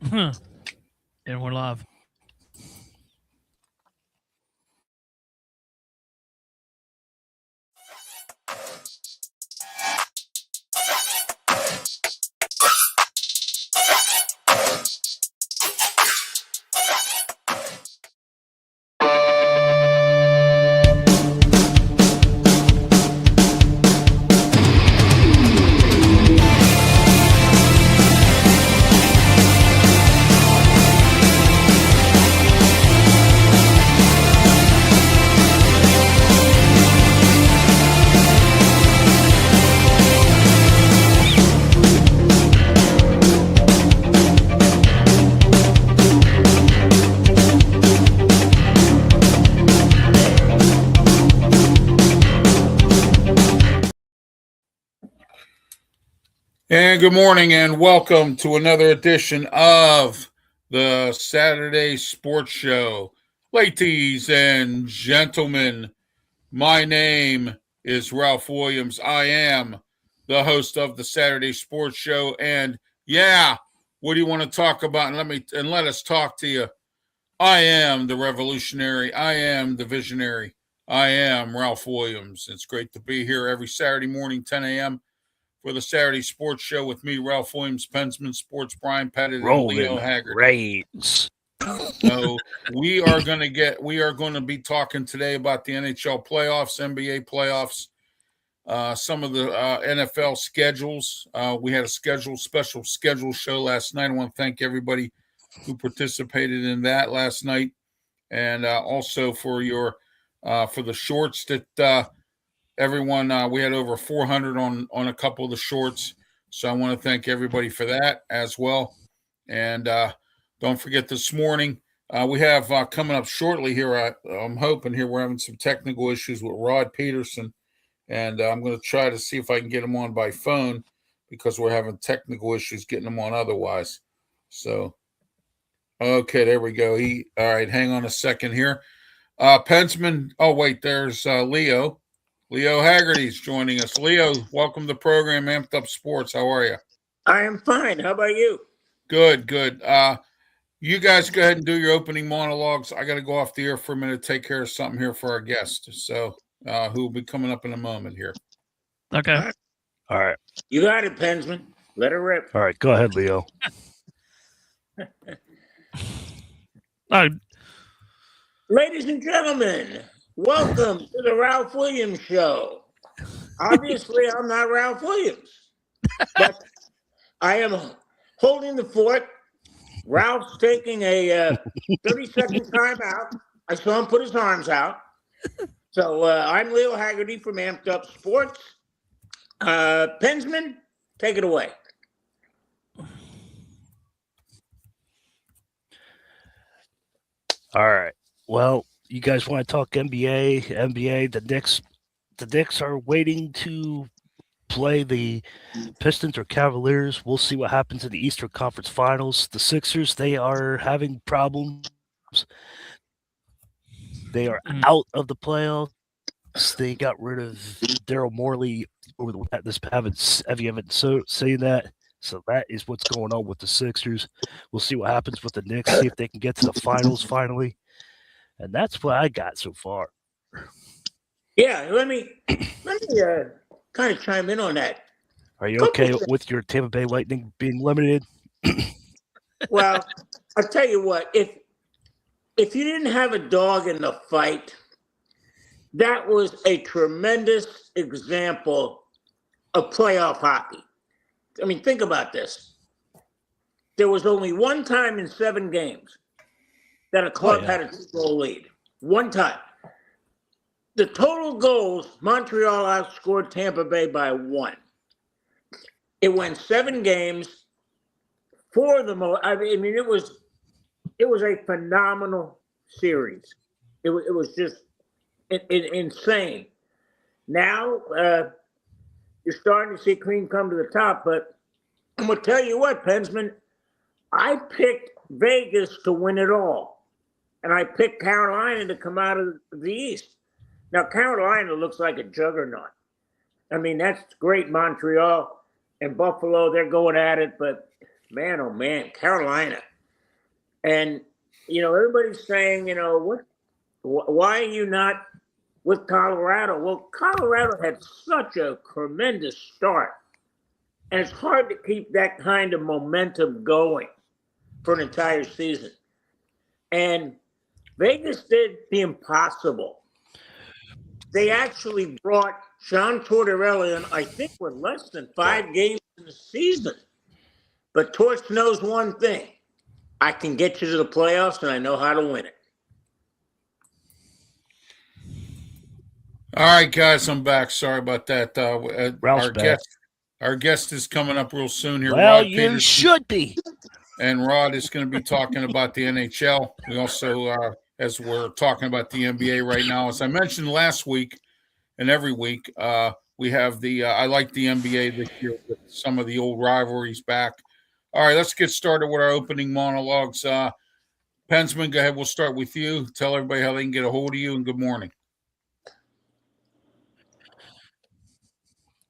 And we're live. And good morning, and welcome to another edition of the Saturday Sports Show. Ladies and gentlemen, my name is Ralph Williams. I am the host of the Saturday Sports Show. And yeah, what do you want to talk about? And let us talk to you. I am the revolutionary. I am the visionary. I am Ralph Williams. It's great to be here every Saturday morning, 10 a.m. for the Saturday Sports Show with me, Ralph Williams, Pensman Sports, Brian Pettit, and Leo Haggard. Reigns. So we are going to be talking today about the NHL playoffs, NBA playoffs, some of the NFL schedules. We had a special schedule show last night. I want to thank everybody who participated in that last night, and also for the shorts that. Everyone, we had over 400 on a couple of the shorts, so I want to thank everybody for that as well. And don't forget, this morning we have coming up shortly here. I'm hoping here we're having some technical issues with Rod Peterson, and I'm going to try to see if I can get him on by phone because we're having technical issues getting him on otherwise. So, okay, there we go. All right, hang on a second here. Pensman. Oh wait, there's Leo. Leo Haggerty's joining us. Leo, welcome to the program, Amped Up Sports. How are you? I am fine. How about you? Good. You guys go ahead and do your opening monologues. I got to go off the air for a minute, take care of something here for our guest. So, who will be coming up in a moment here. Okay. All right. You got it, Pensman. Let her rip. All right. Go ahead, Leo. Ladies and gentlemen, welcome to the Ralph Williams Show. Obviously, I'm not Ralph Williams, but I am holding the fort. Ralph's taking a 30-second timeout. I saw him put his arms out. So I'm Leo Haggerty from Amped Up Sports. Pensman, take it away. All right. Well, you guys want to talk NBA, the Knicks are waiting to play the Pistons or Cavaliers. We'll see what happens in the Eastern Conference Finals. The Sixers, they are having problems. They are out of the playoffs. They got rid of Daryl Morey over this Evan saying that. So that is what's going on with the Sixers. We'll see what happens with the Knicks, see if they can get to the finals finally. And that's what I got so far. Yeah, let me kind of chime in on that. Are you okay with your Tampa Bay Lightning being limited? Well, I'll tell you what, if you didn't have a dog in the fight, that was a tremendous example of playoff hockey. I mean, think about this. There was only one time in 7 games that a club had a 2-goal lead. One time. The total goals, Montreal outscored Tampa Bay by 1. It went 7 games. 4 of them. I mean, it was a phenomenal series. It was just insane. Now you're starting to see Cream come to the top, but I'm gonna tell you what, Pensman, I picked Vegas to win it all, and I picked Carolina to come out of the East. Now, Carolina looks like a juggernaut. I mean, that's great. Montreal and Buffalo, they're going at it. But, man, oh, man, Carolina, And, everybody's saying, why are you not with Colorado? Well, Colorado had such a tremendous start. And it's hard to keep that kind of momentum going for an entire season. And Vegas did the impossible. They actually brought John Tortorella in, I think, with less than 5 games in the season. But Torch knows one thing. I can get you to the playoffs, and I know how to win it. All right, guys, I'm back. Sorry about that. Ralph's back. Our guest is coming up real soon here. Well, Rod you Peterson. should be. And Rod is going to be talking about the NHL. We also, as we're talking about the NBA right now, as I mentioned last week and every week, we have I like the NBA this year with some of the old rivalries back. All right, let's get started with our opening monologues. Pensman, go ahead. We'll start with you. Tell everybody how they can get a hold of you, and good morning.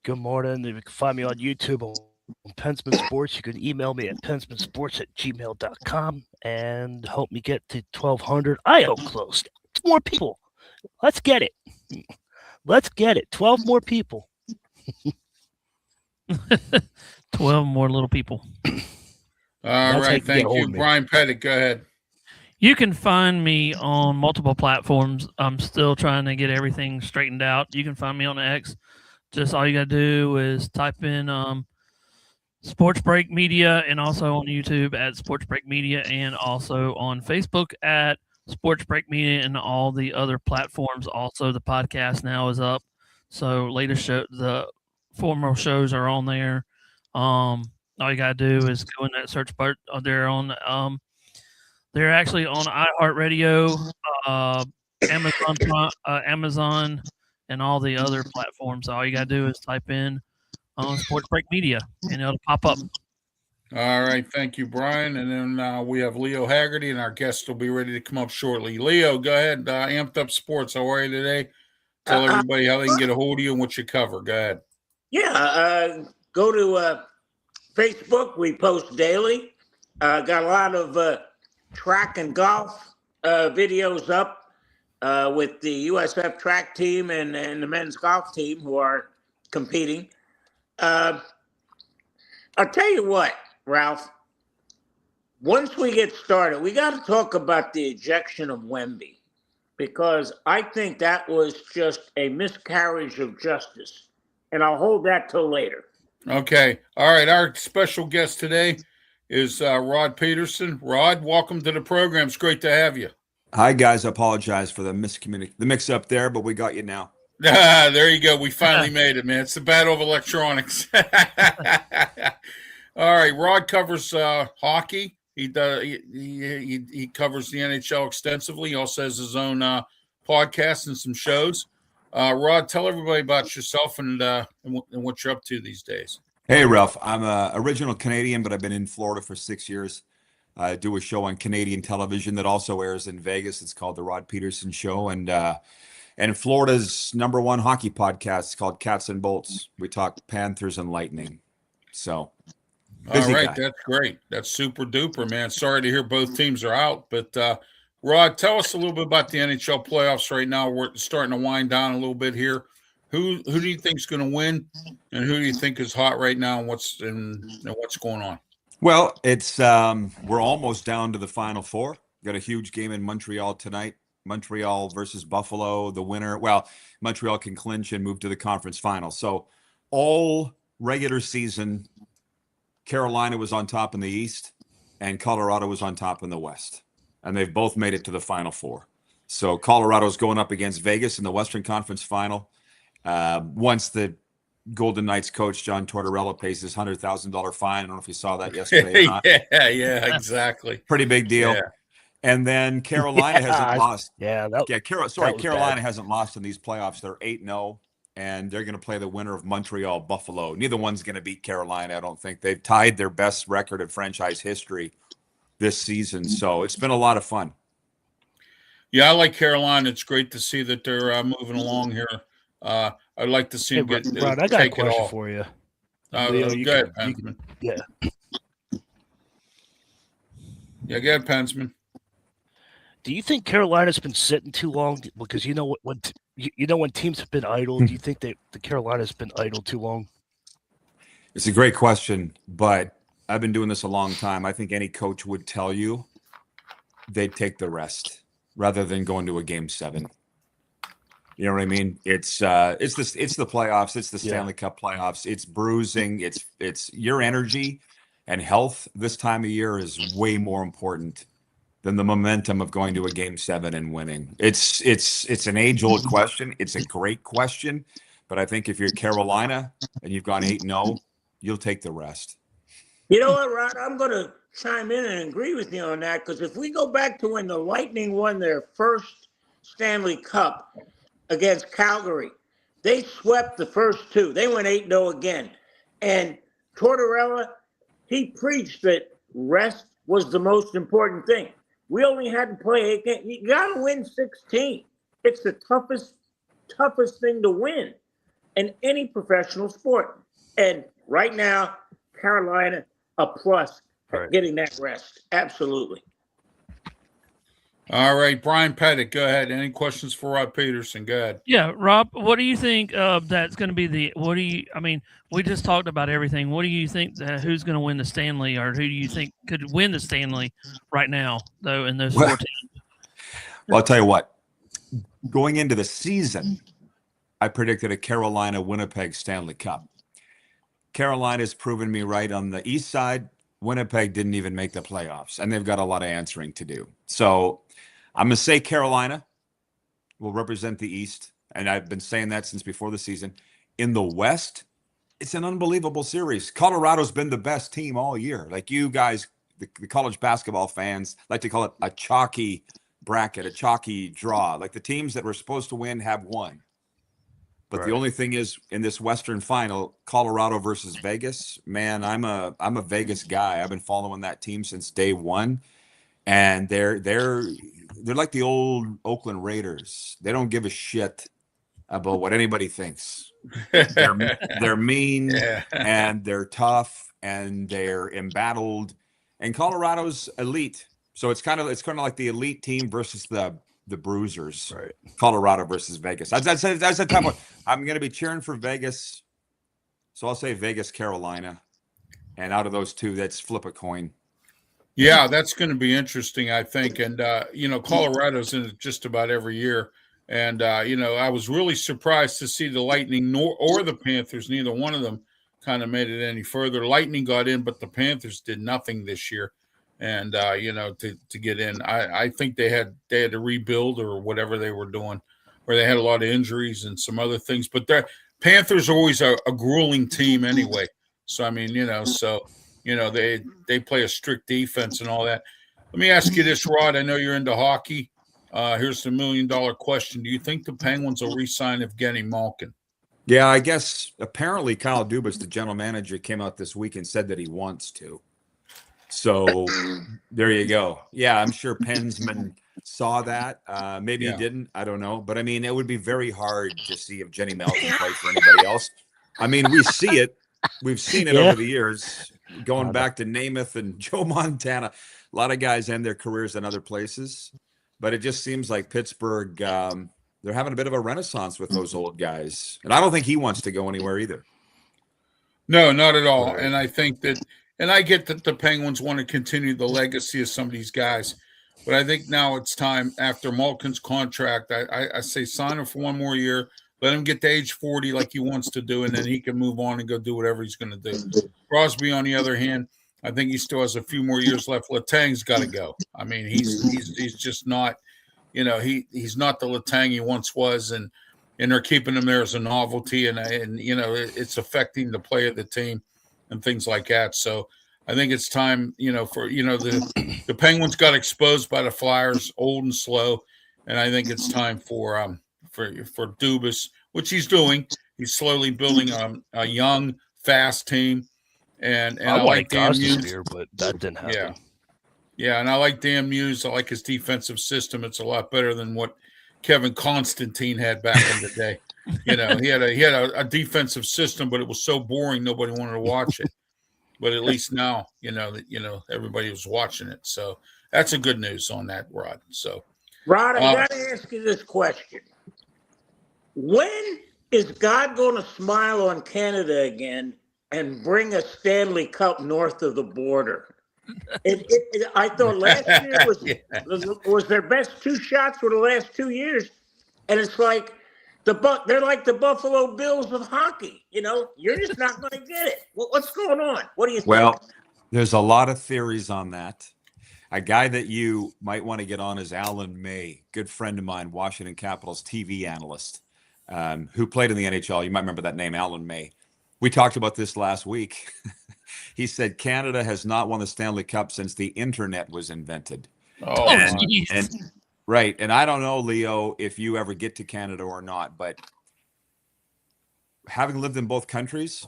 Good morning. You can find me on YouTube on Pensman Sports. You can email me at pensmansports@gmail.com and help me get to 1,200. I hope close. 2 more people. Let's get it. Let's get it. 12 more people. 12 more little people. All right. Thank you. Brian Pettit, go ahead. You can find me on multiple platforms. I'm still trying to get everything straightened out. You can find me on X. Just all you got to do is type in Sports Break Media, and also on YouTube at Sports Break Media, and also on Facebook at Sports Break Media, and all the other platforms. Also, the podcast now is up. So latest show, the former shows are on there. All you got to do is go in that search bar. They're on. They're actually on iHeartRadio, Amazon, and all the other platforms. All you got to do is type in Sports Break Media, and it'll pop up. All right. Thank you, Brian. And then we have Leo Haggerty, and our guest will be ready to come up shortly. Leo, go ahead. Amped Up Sports. How are you today? Tell everybody how they can get a hold of you and what you cover. Go ahead. Yeah. Go to Facebook. We post daily. Got a lot of track and golf videos up with the USF track team and the men's golf team who are competing. I'll tell you what, Ralph, once we get started, we got to talk about the ejection of Wemby, because I think that was just a miscarriage of justice, and I'll hold that till later. Okay. All right. Our special guest today is Rod Peterson. Rod, welcome to the program. It's great to have you. Hi, guys. I apologize for the mix-up there, but we got you now. There you go. We finally made it, man. It's the battle of electronics. All right. Rod covers hockey. He does. He covers the NHL extensively. He also has his own podcast and some shows. Rod, tell everybody about yourself and what you're up to these days. Hey, Ralph. I'm an original Canadian, but I've been in Florida for 6 years. I do a show on Canadian television that also airs in Vegas. It's called The Rod Peterson Show. And Florida's #1 hockey podcast is called Cats and Bolts. We talk Panthers and Lightning. So, all right, that's great. That's super duper, man. Sorry to hear both teams are out. But, Rod, tell us a little bit about the NHL playoffs right now. We're starting to wind down a little bit here. Who do you think is going to win, and who do you think is hot right now, and what's going on? Well, it's we're almost down to the Final Four. Got a huge game in Montreal tonight. Montreal versus Buffalo. The winner, Montreal can clinch and move to the conference final. So all regular season, Carolina was on top in the East, and Colorado was on top in the West. And they've both made it to the Final Four. So Colorado's going up against Vegas in the Western Conference Final. Once the Golden Knights coach John Tortorella pays his $100,000 fine. I don't know if you saw that yesterday. Yeah, exactly. Pretty big deal. Yeah. And then Carolina hasn't lost. Carolina hasn't lost in these playoffs. They're 8-0, and they're going to play the winner of Montreal Buffalo. Neither one's going to beat Carolina, I don't think. They've tied their best record in franchise history this season. So it's been a lot of fun. Yeah, I like Carolina. It's great to see that they're moving along here. I'd like to see him get Rod, I got a question for you. Leo, go ahead. Yeah. Yeah, go ahead, Pensman. Do you think Carolina's been sitting too long? Because you know what, when teams have been idle, do you think that the Carolina's been idle too long? It's a great question, but I've been doing this a long time. I think any coach would tell you they'd take the rest rather than going to a game 7. You know what I mean? It's the playoffs. It's the Stanley Cup playoffs. It's bruising. It's your energy and health this time of year is way more important than the momentum of going to a game 7 and winning. It's an age-old question. It's a great question, but I think if you're Carolina and you've gone 8-0, you'll take the rest. You know what, Rod? I'm going to chime in and agree with you on that, because if we go back to when the Lightning won their first Stanley Cup against Calgary, they swept the first 2. They went 8-0 again. And Tortorella, he preached that rest was the most important thing. We only had to play 8 games. You got to win 16. It's the toughest thing to win in any professional sport. And right now, Carolina, a plus for getting that rest. Absolutely. All right, Brian Pettit, go ahead. Any questions for Rod Peterson? Go ahead. Yeah, Rob, what do you think that's going to be we just talked about everything. What do you think who's going to win the Stanley, or who do you think could win the Stanley right now, though, in those 4 teams? Well, I'll tell you what. Going into the season, I predicted a Carolina-Winnipeg Stanley Cup. Carolina's proven me right on the east side. Winnipeg didn't even make the playoffs, and they've got a lot of answering to do. So I'm going to say Carolina will represent the East, and I've been saying that since before the season. In the West, it's an unbelievable series. Colorado's been the best team all year. Like you guys, the college basketball fans, like to call it a chalky bracket, a chalky draw. Like the teams that were supposed to win have won. But the only thing is, in this Western final, Colorado versus Vegas, man, I'm a Vegas guy. I've been following that team since day one, and they're like the old Oakland Raiders. They don't give a shit about what anybody thinks. They're mean and they're tough and they're embattled. And Colorado's elite, so it's kind of like the elite team versus the bruisers. Right. Colorado versus Vegas. That's a tough one. I'm going to be cheering for Vegas, so I'll say Vegas, Carolina, and out of those two, that's flip a coin. Yeah, that's going to be interesting, I think. And Colorado's in it just about every year. And I was really surprised to see the Lightning or the Panthers. Neither one of them kind of made it any further. Lightning got in, but the Panthers did nothing this year. And to get in, I think they had to rebuild or whatever they were doing, or they had a lot of injuries and some other things. But the Panthers are always a grueling team anyway. So I mean, they play a strict defense and all that. Let me ask you this, Rod. I know you're into hockey. Here's the $1 million question: do you think the Penguins will re-sign Evgeny Malkin? Yeah, I guess apparently Kyle Dubas, the general manager, came out this week and said that he wants to. So there you go. Yeah, I'm sure Pensman saw that. Maybe he didn't. I don't know. But, I mean, it would be very hard to see if Jenny Malkin play for anybody else. I mean, we see it. We've seen it over the years, going back to Namath and Joe Montana. A lot of guys end their careers in other places. But it just seems like Pittsburgh, they're having a bit of a renaissance with those old guys. And I don't think he wants to go anywhere either. No, not at all. And I think that – and I get that the Penguins want to continue the legacy of some of these guys. But I think now it's time, after Malkin's contract, I say sign him for one more year, let him get to age 40 like he wants to do, and then he can move on and go do whatever he's going to do. Crosby, on the other hand, I think he still has a few more years left. Letang's got to go. I mean, he's just not, he's not the Letang he once was, and they're keeping him there as a novelty, and it's affecting the play of the team and things like that. So I think it's time, the Penguins got exposed by the Flyers, old and slow, and I think it's time for Dubas, which he's doing. He's slowly building a young, fast team, and I like Dan Muse, but that didn't happen. Yeah, and I like Dan Muse. I like his defensive system. It's a lot better than what Kevin Constantine had back in the day. He had a defensive system, but it was so boring nobody wanted to watch it. but at least now that everybody was watching it. So that's a good news on that, Rod. So Rod, I got to ask you this question. When is God going to smile on Canada again and bring a Stanley Cup north of the border? I thought last year was their best 2 shots for the last 2 years. And it's like they're like the Buffalo Bills of hockey. You're just not going to get it. What's going on? What do you think? Well, there's a lot of theories on that. A guy that you might want to get on is Alan May, good friend of mine, Washington Capitals TV analyst, who played in the NHL. You might remember that name, Alan May. We talked about this last week. He said Canada has not won the Stanley Cup since the internet was invented. Right. And I don't know, Leo, if you ever get to Canada or not, but having lived in both countries,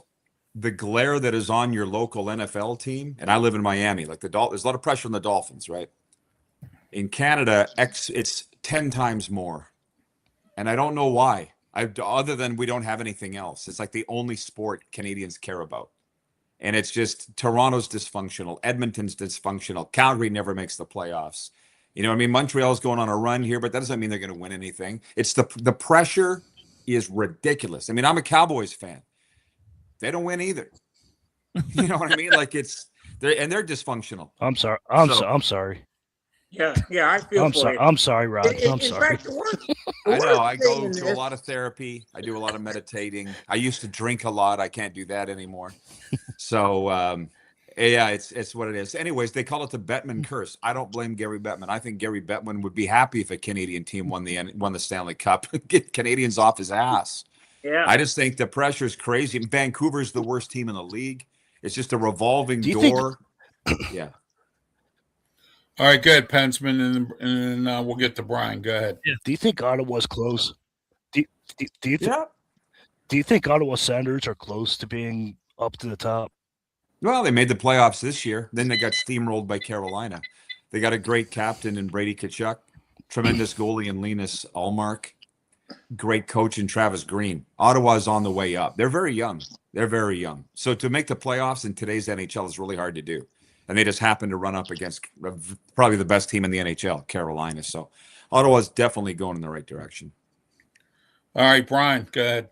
the glare that is on your local NFL team, and I live in Miami, like there's a lot of pressure on the Dolphins, right? In Canada, it's 10 times more. And I don't know why, other than we don't have anything else. It's like the only sport Canadians care about. And it's just Toronto's dysfunctional. Edmonton's dysfunctional. Calgary never makes the playoffs. Montreal's going on a run here, but that doesn't mean they're going to win anything. It's the pressure is ridiculous. I'm a Cowboys fan. They don't win either. You know what I mean? Like they're dysfunctional. I'm sorry. I'm sorry. Yeah, I feel for you. I'm sorry, Rod. I'm sorry. Fact, I know. I go to a lot of therapy. I do a lot of meditating. I used to drink a lot. I can't do that anymore. So, yeah, it's what it is. Anyways, they call it the Bettman curse. I don't blame Gary Bettman. I think Gary Bettman would be happy if a Canadian team won the Stanley Cup. Get Canadians off his ass. Yeah. I just think the pressure is crazy. Vancouver's the worst team in the league. It's just a revolving door. Yeah. all right, go ahead, Pensman, and we'll get to Brian. Go ahead. Do you think Ottawa's close? Do you think Ottawa Senators are close to being up to the top? Well, they made the playoffs this year. Then they got steamrolled by Carolina. They got a great captain in Brady Tkachuk, tremendous goalie in Linus Ullmark, great coach in Travis Green. Ottawa's on the way up. They're very young. So to make the playoffs in today's NHL is really hard to do. And they just happen to run up against probably the best team in the NHL, Carolina. So Ottawa's definitely going in the right direction. All right, Brian, go ahead.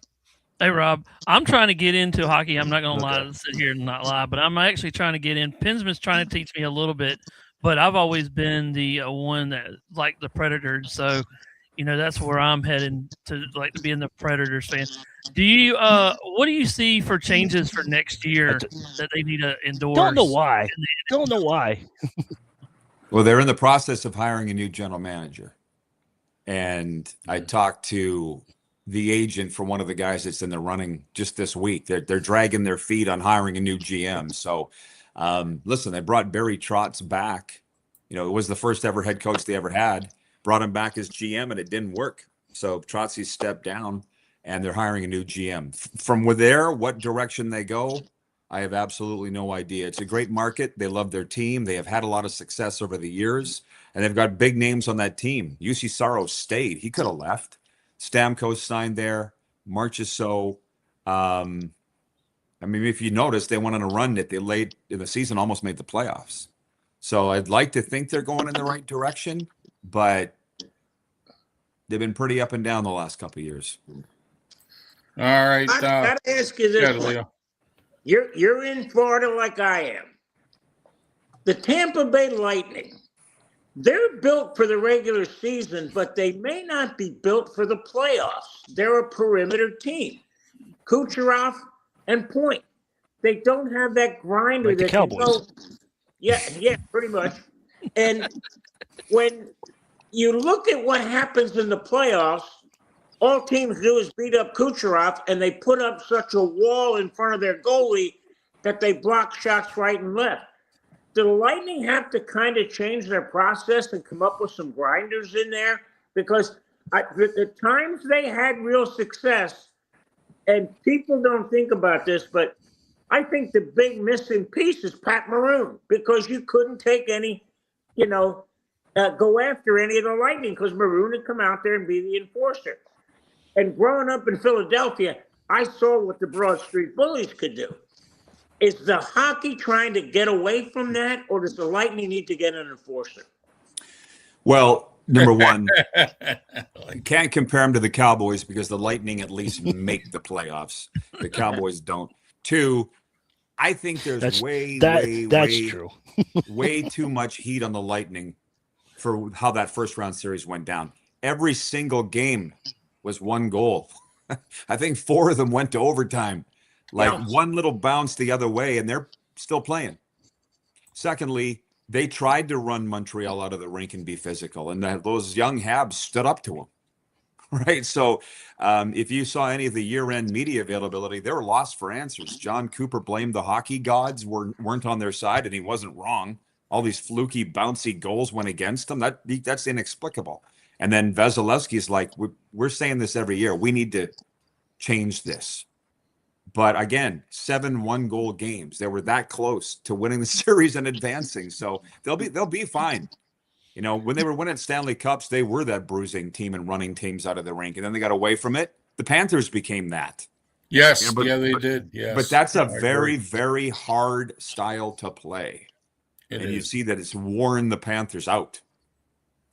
Hey, Rob, I'm trying to get into hockey. I'm not going to sit here and not lie, but I'm actually trying to get in. Pensman's trying to teach me a little bit, but I've always been the one that like the Predators. So, that's where I'm heading to being the Predators fan. Do you, what do you see for changes for next year that they need to endorse? Don't know why. Well, they're in the process of hiring a new general manager. And I talked to the agent for one of the guys that's in the running just this week. They're dragging their feet on hiring a new GM. So, listen, they brought Barry Trotz back. It was the first ever head coach they ever had. Brought him back as GM, and it didn't work. So Trotzy stepped down, and they're hiring a new GM. From there, what direction they go, I have absolutely no idea. It's a great market. They love their team. They have had a lot of success over the years, and they've got big names on that team. UC Saros stayed. He could have left. Stamkos signed there. Marchessault. If you notice, they went on a run that they late in the season, almost made the playoffs. So I'd like to think they're going in the right direction, but they've been pretty up and down the last couple of years. All right. I gotta ask you this, Leo. You're in Florida like I am. The Tampa Bay Lightning, they're built for the regular season, but they may not be built for the playoffs. They're a perimeter team. Kucherov and Point. They don't have that grinder Like the that Cowboys. Yeah, pretty much. And when you look at what happens in the playoffs, all teams do is beat up Kucherov, and they put up such a wall in front of their goalie that they block shots right and left. Do the Lightning have to kind of change their process and come up with some grinders in there? Because the times they had real success, and people don't think about this, but I think the big missing piece is Pat Maroon, because you couldn't take any, go after any of the Lightning because Maroon would come out there and be the enforcer. And growing up in Philadelphia, I saw what the Broad Street Bullies could do. Is the hockey trying to get away from that, or does the Lightning need to get an enforcer? Well, number one, you can't compare them to the Cowboys because the Lightning at least make the playoffs. The Cowboys don't. Two, I think there's That's way true. way too much heat on the Lightning for how that first round series went down. Every single game was one goal. I think 4 of them went to overtime. Like one little bounce the other way, and they're still playing. Secondly, they tried to run Montreal out of the rink and be physical, and those young Habs stood up to them. Right. So if you saw any of the year-end media availability, they were lost for answers. John Cooper blamed the hockey gods weren't on their side, and he wasn't wrong. All these fluky, bouncy goals went against them. That's inexplicable. And then Vasilevsky's like, we're saying this every year. We need to change this. But again, 7 one-goal games. They were that close to winning the series and advancing. So they'll be fine. You know, when they were winning Stanley Cups, they were that bruising team and running teams out of the rink. And then they got away from it. The Panthers became that. Yes, Yeah, they did. Yes. But that's a I very, agree. very hard style to play. It And you is. see that it's worn the Panthers out.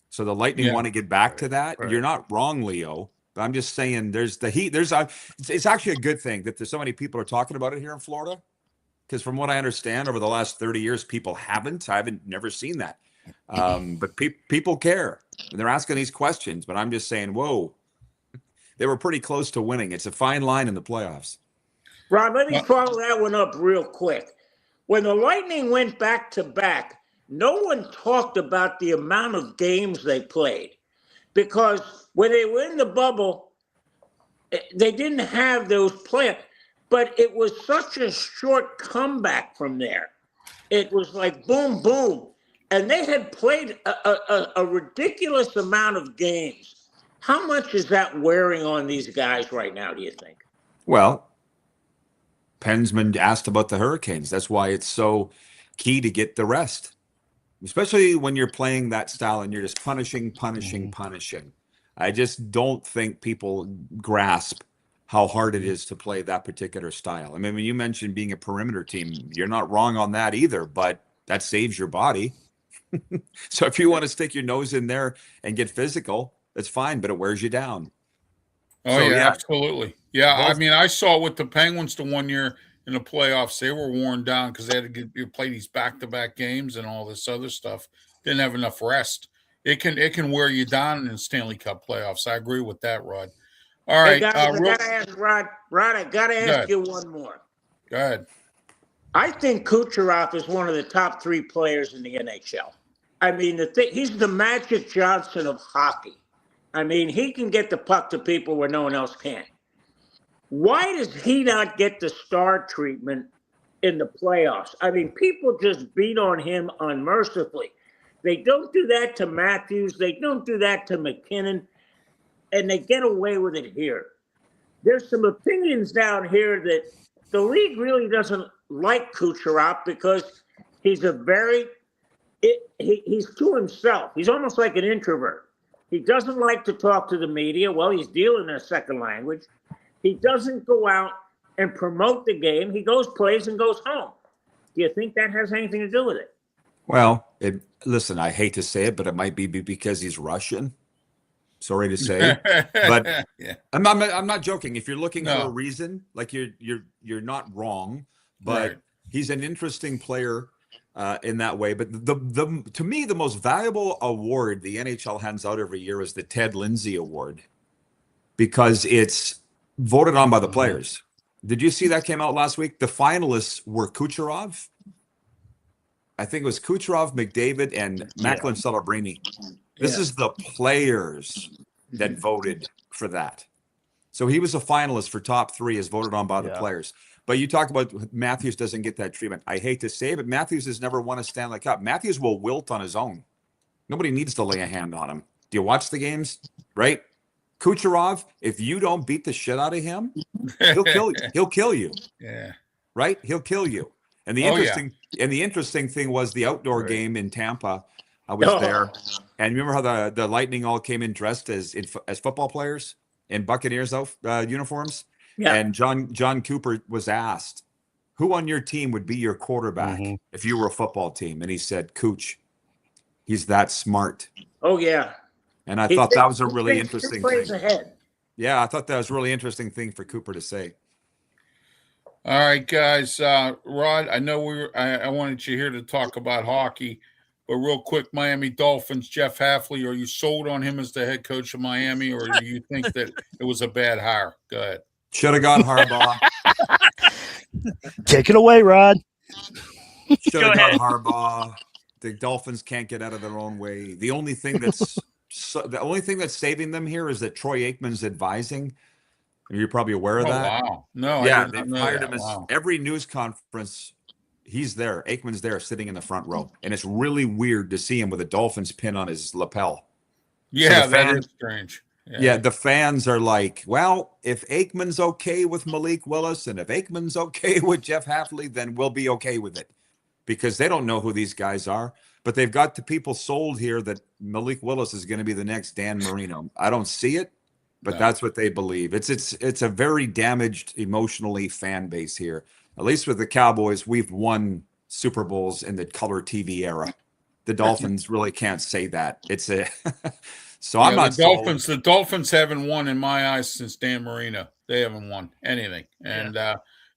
So the Lightning Yeah. want to get back to that. Right. You're not wrong, Leo. But I'm just saying there's the heat. It's actually a good thing that there's so many people are talking about it here in Florida. Because from what I understand, over the last 30 years, people haven't. I haven't never seen that. But people care. And they're asking these questions. But I'm just saying, whoa, they were pretty close to winning. It's a fine line in the playoffs. Ron, let me follow that one up real quick. When the Lightning went back to back, no one talked about the amount of games they played. Because when they were in the bubble, they didn't have those players. But it was such a short comeback from there. It was like boom, boom. And they had played a ridiculous amount of games. How much is that wearing on these guys right now, do you think? Well, Pensman asked about the Hurricanes. That's why it's so key to get the rest, especially when you're playing that style and you're just punishing. I just don't think people grasp how hard it is to play that particular style. I mean, when you mentioned being a perimeter team, you're not wrong on that either, but that saves your body. So if you want to stick your nose in there and get physical, that's fine, but it wears you down. Oh, So, yeah, yeah. absolutely. Yeah, I Both- mean, I saw with the Penguins the one year in the playoffs, they were worn down because they had to play these back-to-back games and all this other stuff. Didn't have enough rest. It can wear you down in Stanley Cup playoffs. I agree with that, Rod. All Hey, right. guys, I real- gotta ask Rod, I gotta Go ask ahead. you one more. Go ahead. I think Kucherov is one of the top 3 players in the NHL. I mean, he's the Magic Johnson of hockey. I mean, he can get the puck to people where no one else can. Why does he not get the star treatment in the playoffs? I mean, people just beat on him unmercifully. They don't do that to Matthews. They don't do that to McKinnon. And they get away with it here. There's some opinions down here that the league really doesn't like Kucherov because he's he's to himself. He's almost like an introvert. He doesn't like to talk to the media. Well, he's dealing in a second language. He doesn't go out and promote the game. He plays, and goes home. Do you think that has anything to do with it? Well, listen, I hate to say it, but it might be because he's Russian. Sorry to say, but yeah. I'm not joking. If you're looking for a reason, like you're not wrong, but Right. he's an interesting player in that way. But to me, the most valuable award the NHL hands out every year is the Ted Lindsay Award because it's voted on by the players. Did you see that came out last week? The finalists were Kucherov. I think it was Kucherov, McDavid, and Macklin Celebrini. This is the players that voted for that. So he was a finalist for top 3 as voted on by the players. But you talk about Matthews doesn't get that treatment. I hate to say it, but Matthews has never won a Stanley Cup. Matthews will wilt on his own. Nobody needs to lay a hand on him. Do you watch the games? Right? Kucherov, if you don't beat the shit out of him, he'll kill you. He'll kill you. Yeah. Right? He'll kill you. And the interesting thing was the outdoor game in Tampa. I was there, and remember how the Lightning all came in dressed as football players in Buccaneers uniforms. Yeah. And John Cooper was asked, who on your team would be your quarterback Mhm. if you were a football team? And he said, Cooch. He's that smart. Oh yeah. And I He thought that thinks- was a he really thinks two interesting plays thing. ahead. Yeah, I thought that was a really interesting thing for Cooper to say. All right, guys. Rod, I know I wanted you here to talk about hockey, but real quick, Miami Dolphins, Jeff Hafley, are you sold on him as the head coach of Miami, or do you think that it was a bad hire? Go ahead. Should have gone Harbaugh. Take it away, Rod. Should Go have gone ahead. Harbaugh. The Dolphins can't get out of their own way. The only thing that's saving them here is that Troy Aikman's advising. You're probably aware of Oh, that. wow. No, Yeah, I did not they've know hired that. him as Wow. every news conference. He's there. Aikman's there, sitting in the front row, and it's really weird to see him with a Dolphins pin on his lapel. Yeah, the that fan- is strange. Yeah, the fans are like, well, if Aikman's okay with Malik Willis and if Aikman's okay with Jeff Hafley, then we'll be okay with it, because they don't know who these guys are. But they've got the people sold here that Malik Willis is going to be the next Dan Marino. I don't see it, but No. that's what they believe. It's a very damaged emotionally fan base here. At least with the Cowboys, we've won Super Bowls in the color TV era. The Dolphins really can't say that. It's a so I'm Yeah, not the sold. Dolphins. The Dolphins haven't won in my eyes since Dan Marino. They haven't won anything, and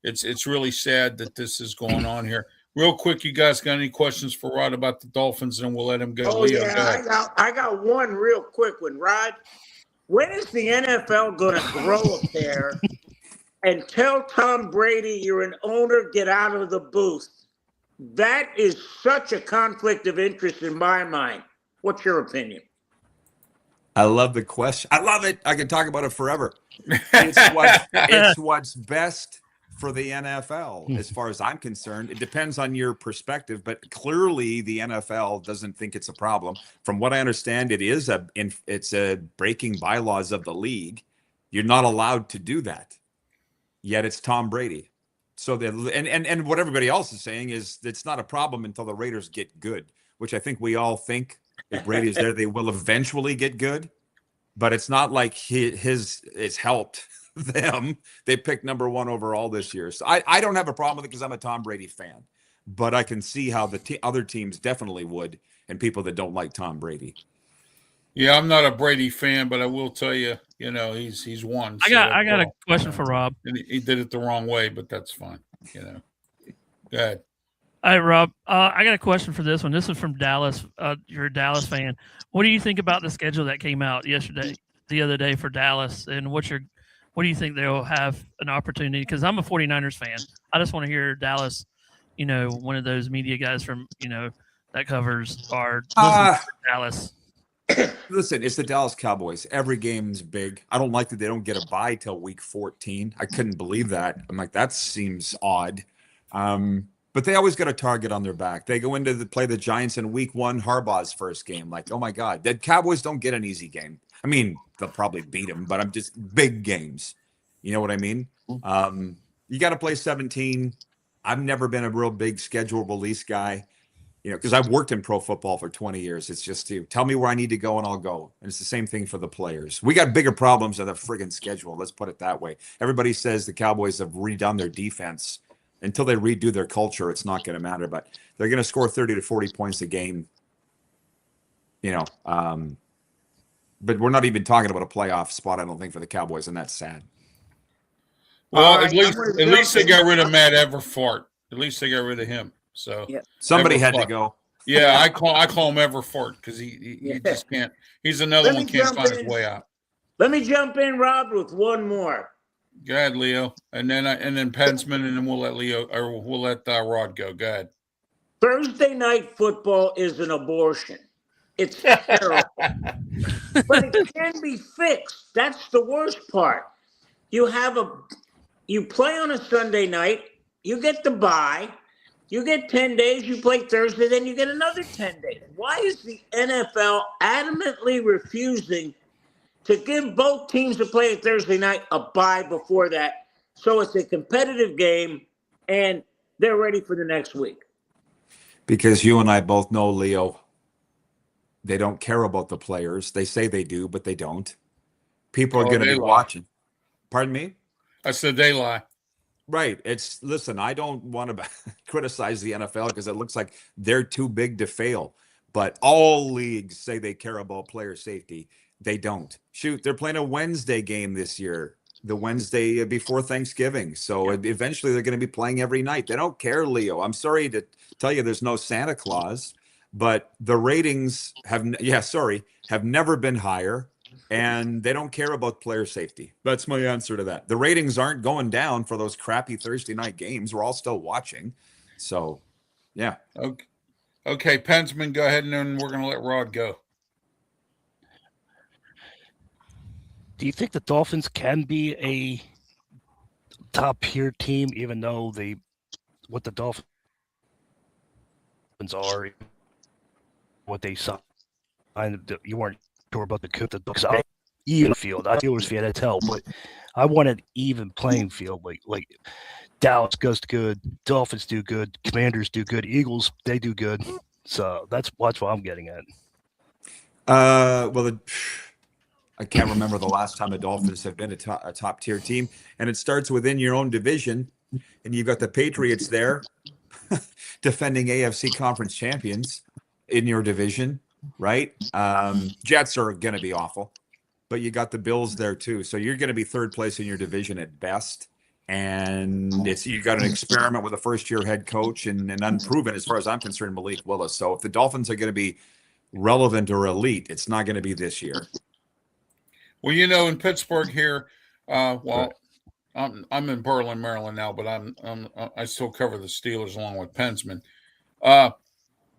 it's really sad that this is going on here. Real quick, you guys got any questions for Rod about the Dolphins, and we'll let him go. Oh Leo, go yeah, ahead. I got one real quick one, Rod. When is the NFL going to grow a pair and tell Tom Brady you're an owner, get out of the booth? That is such a conflict of interest in my mind. What's your opinion? I love the question. I love it. I can talk about it forever. It's what's best for the NFL, as far as I'm concerned. It depends on your perspective, but clearly the NFL doesn't think it's a problem. From what I understand, it's a breaking bylaws of the league. You're not allowed to do that. Yet it's Tom Brady. So and what everybody else is saying is it's not a problem until the Raiders get good, which I think we all think if Brady is there, they will eventually get good. But it's not like it's helped them. They picked number 1 overall this year. So I don't have a problem with it because I'm a Tom Brady fan. But I can see how the other teams definitely would, and people that don't like Tom Brady. Yeah, I'm not a Brady fan, but I will tell you, he's won. I got a question for Rob. And he did it the wrong way, but that's fine. Go ahead. All right, Rob. I got a question for this one. This is from Dallas. You're a Dallas fan. What do you think about the schedule that came out the other day for Dallas? And what do you think they'll have an opportunity? Because I'm a 49ers fan. I just want to hear Dallas, one of those media guys from, that covers our Dallas. Listen, it's the Dallas Cowboys. Every game's big. I don't like that they don't get a bye till week 14. I couldn't believe that. I'm like, that seems odd. But they always got a target on their back. They go into play the Giants in week 1, Harbaugh's first game. Like, oh my God, the Cowboys don't get an easy game. I mean, they'll probably beat them, but I'm just big games. You know what I mean? You got to play 17. I've never been a real big schedule release guy, because I've worked in pro football for 20 years. It's just tell me where I need to go and I'll go. And it's the same thing for the players. We got bigger problems than the friggin' schedule. Let's put it that way. Everybody says the Cowboys have redone their defense. Until they redo their culture, it's not going to matter. But they're going to score 30 to 40 points a game. But we're not even talking about a playoff spot, I don't think, for the Cowboys, and that's sad. Well, at least they got rid of Matt Everfort. At least they got rid of him. So Somebody had to Everfort. go. Yeah, I call him Everfort because he just can't. He's another one can't find his way out. Let me jump in, Rob, with one more. Go ahead, Leo, and then Pensman, and then we'll let Rod go. Go ahead. Thursday night football is an abortion. It's terrible. But it can be fixed. That's the worst part. You play on a Sunday night, you get the bye, you get 10 days, you play Thursday, then you get another 10 days. Why is the NFL adamantly refusing to give both teams that play at Thursday night a bye before that, so it's a competitive game and they're ready for the next week? Because you and I both know, Leo, they don't care about the players. They say they do, but they don't. People are going to be watching. Pardon me? I said they lie. Right. Listen, I don't want to criticize the NFL because it looks like they're too big to fail. But all leagues say they care about player safety. They don't. Shoot, they're playing a Wednesday game this year, the Wednesday before Thanksgiving. So eventually they're going to be playing every night. They don't care, Leo. I'm sorry to tell you there's no Santa Claus, but the ratings have never been higher. And they don't care about player safety. That's my answer to that. The ratings aren't going down for those crappy Thursday night games. We're all still watching. So, yeah. Okay, Pensman, go ahead, and then we're going to let Rod go. Do you think the Dolphins can be a top-tier team, even though what the Dolphins are, what they signed? You weren't sure about the coach, because I even field. I Steelers fan, I tell, but I want an even playing field. Like Dallas goes good, Dolphins do good, Commanders do good, Eagles they do good. So that's what I'm getting at. Well, I can't remember the last time the Dolphins have been a top tier team, and it starts within your own division, and you've got the Patriots there, defending AFC conference champions in your division. Right? Jets are going to be awful, but you got the Bills there too. So you're going to be third place in your division at best. And you got an experiment with a first-year head coach and an unproven, as far as I'm concerned, Malik Willis. So if the Dolphins are going to be relevant or elite, it's not going to be this year. Well, in Pittsburgh here, I'm in Berlin, Maryland now, but I still cover the Steelers along with Pensman.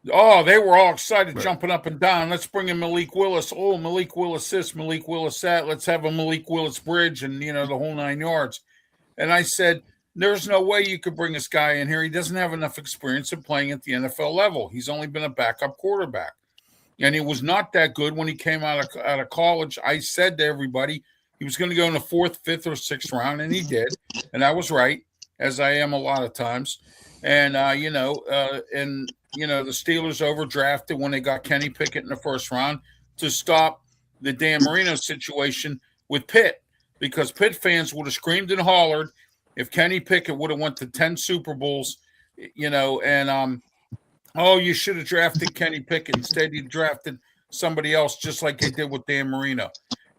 They were all excited, jumping up and down. Let's bring in Malik Willis. Oh, Malik Willis this, Malik Willis that. Let's have a Malik Willis bridge and, the whole 9 yards. And I said, there's no way you could bring this guy in here. He doesn't have enough experience in playing at the NFL level. He's only been a backup quarterback. And he was not that good when he came out of college. I said to everybody he was going to go in the 4th, 5th, or 6th round, and he did. And I was right, as I am a lot of times. And, the Steelers overdrafted when they got Kenny Pickett in the 1st round to stop the Dan Marino situation with Pitt, because Pitt fans would have screamed and hollered if Kenny Pickett would have went to 10 Super Bowls, you should have drafted Kenny Pickett. Instead, you drafted somebody else, just like they did with Dan Marino.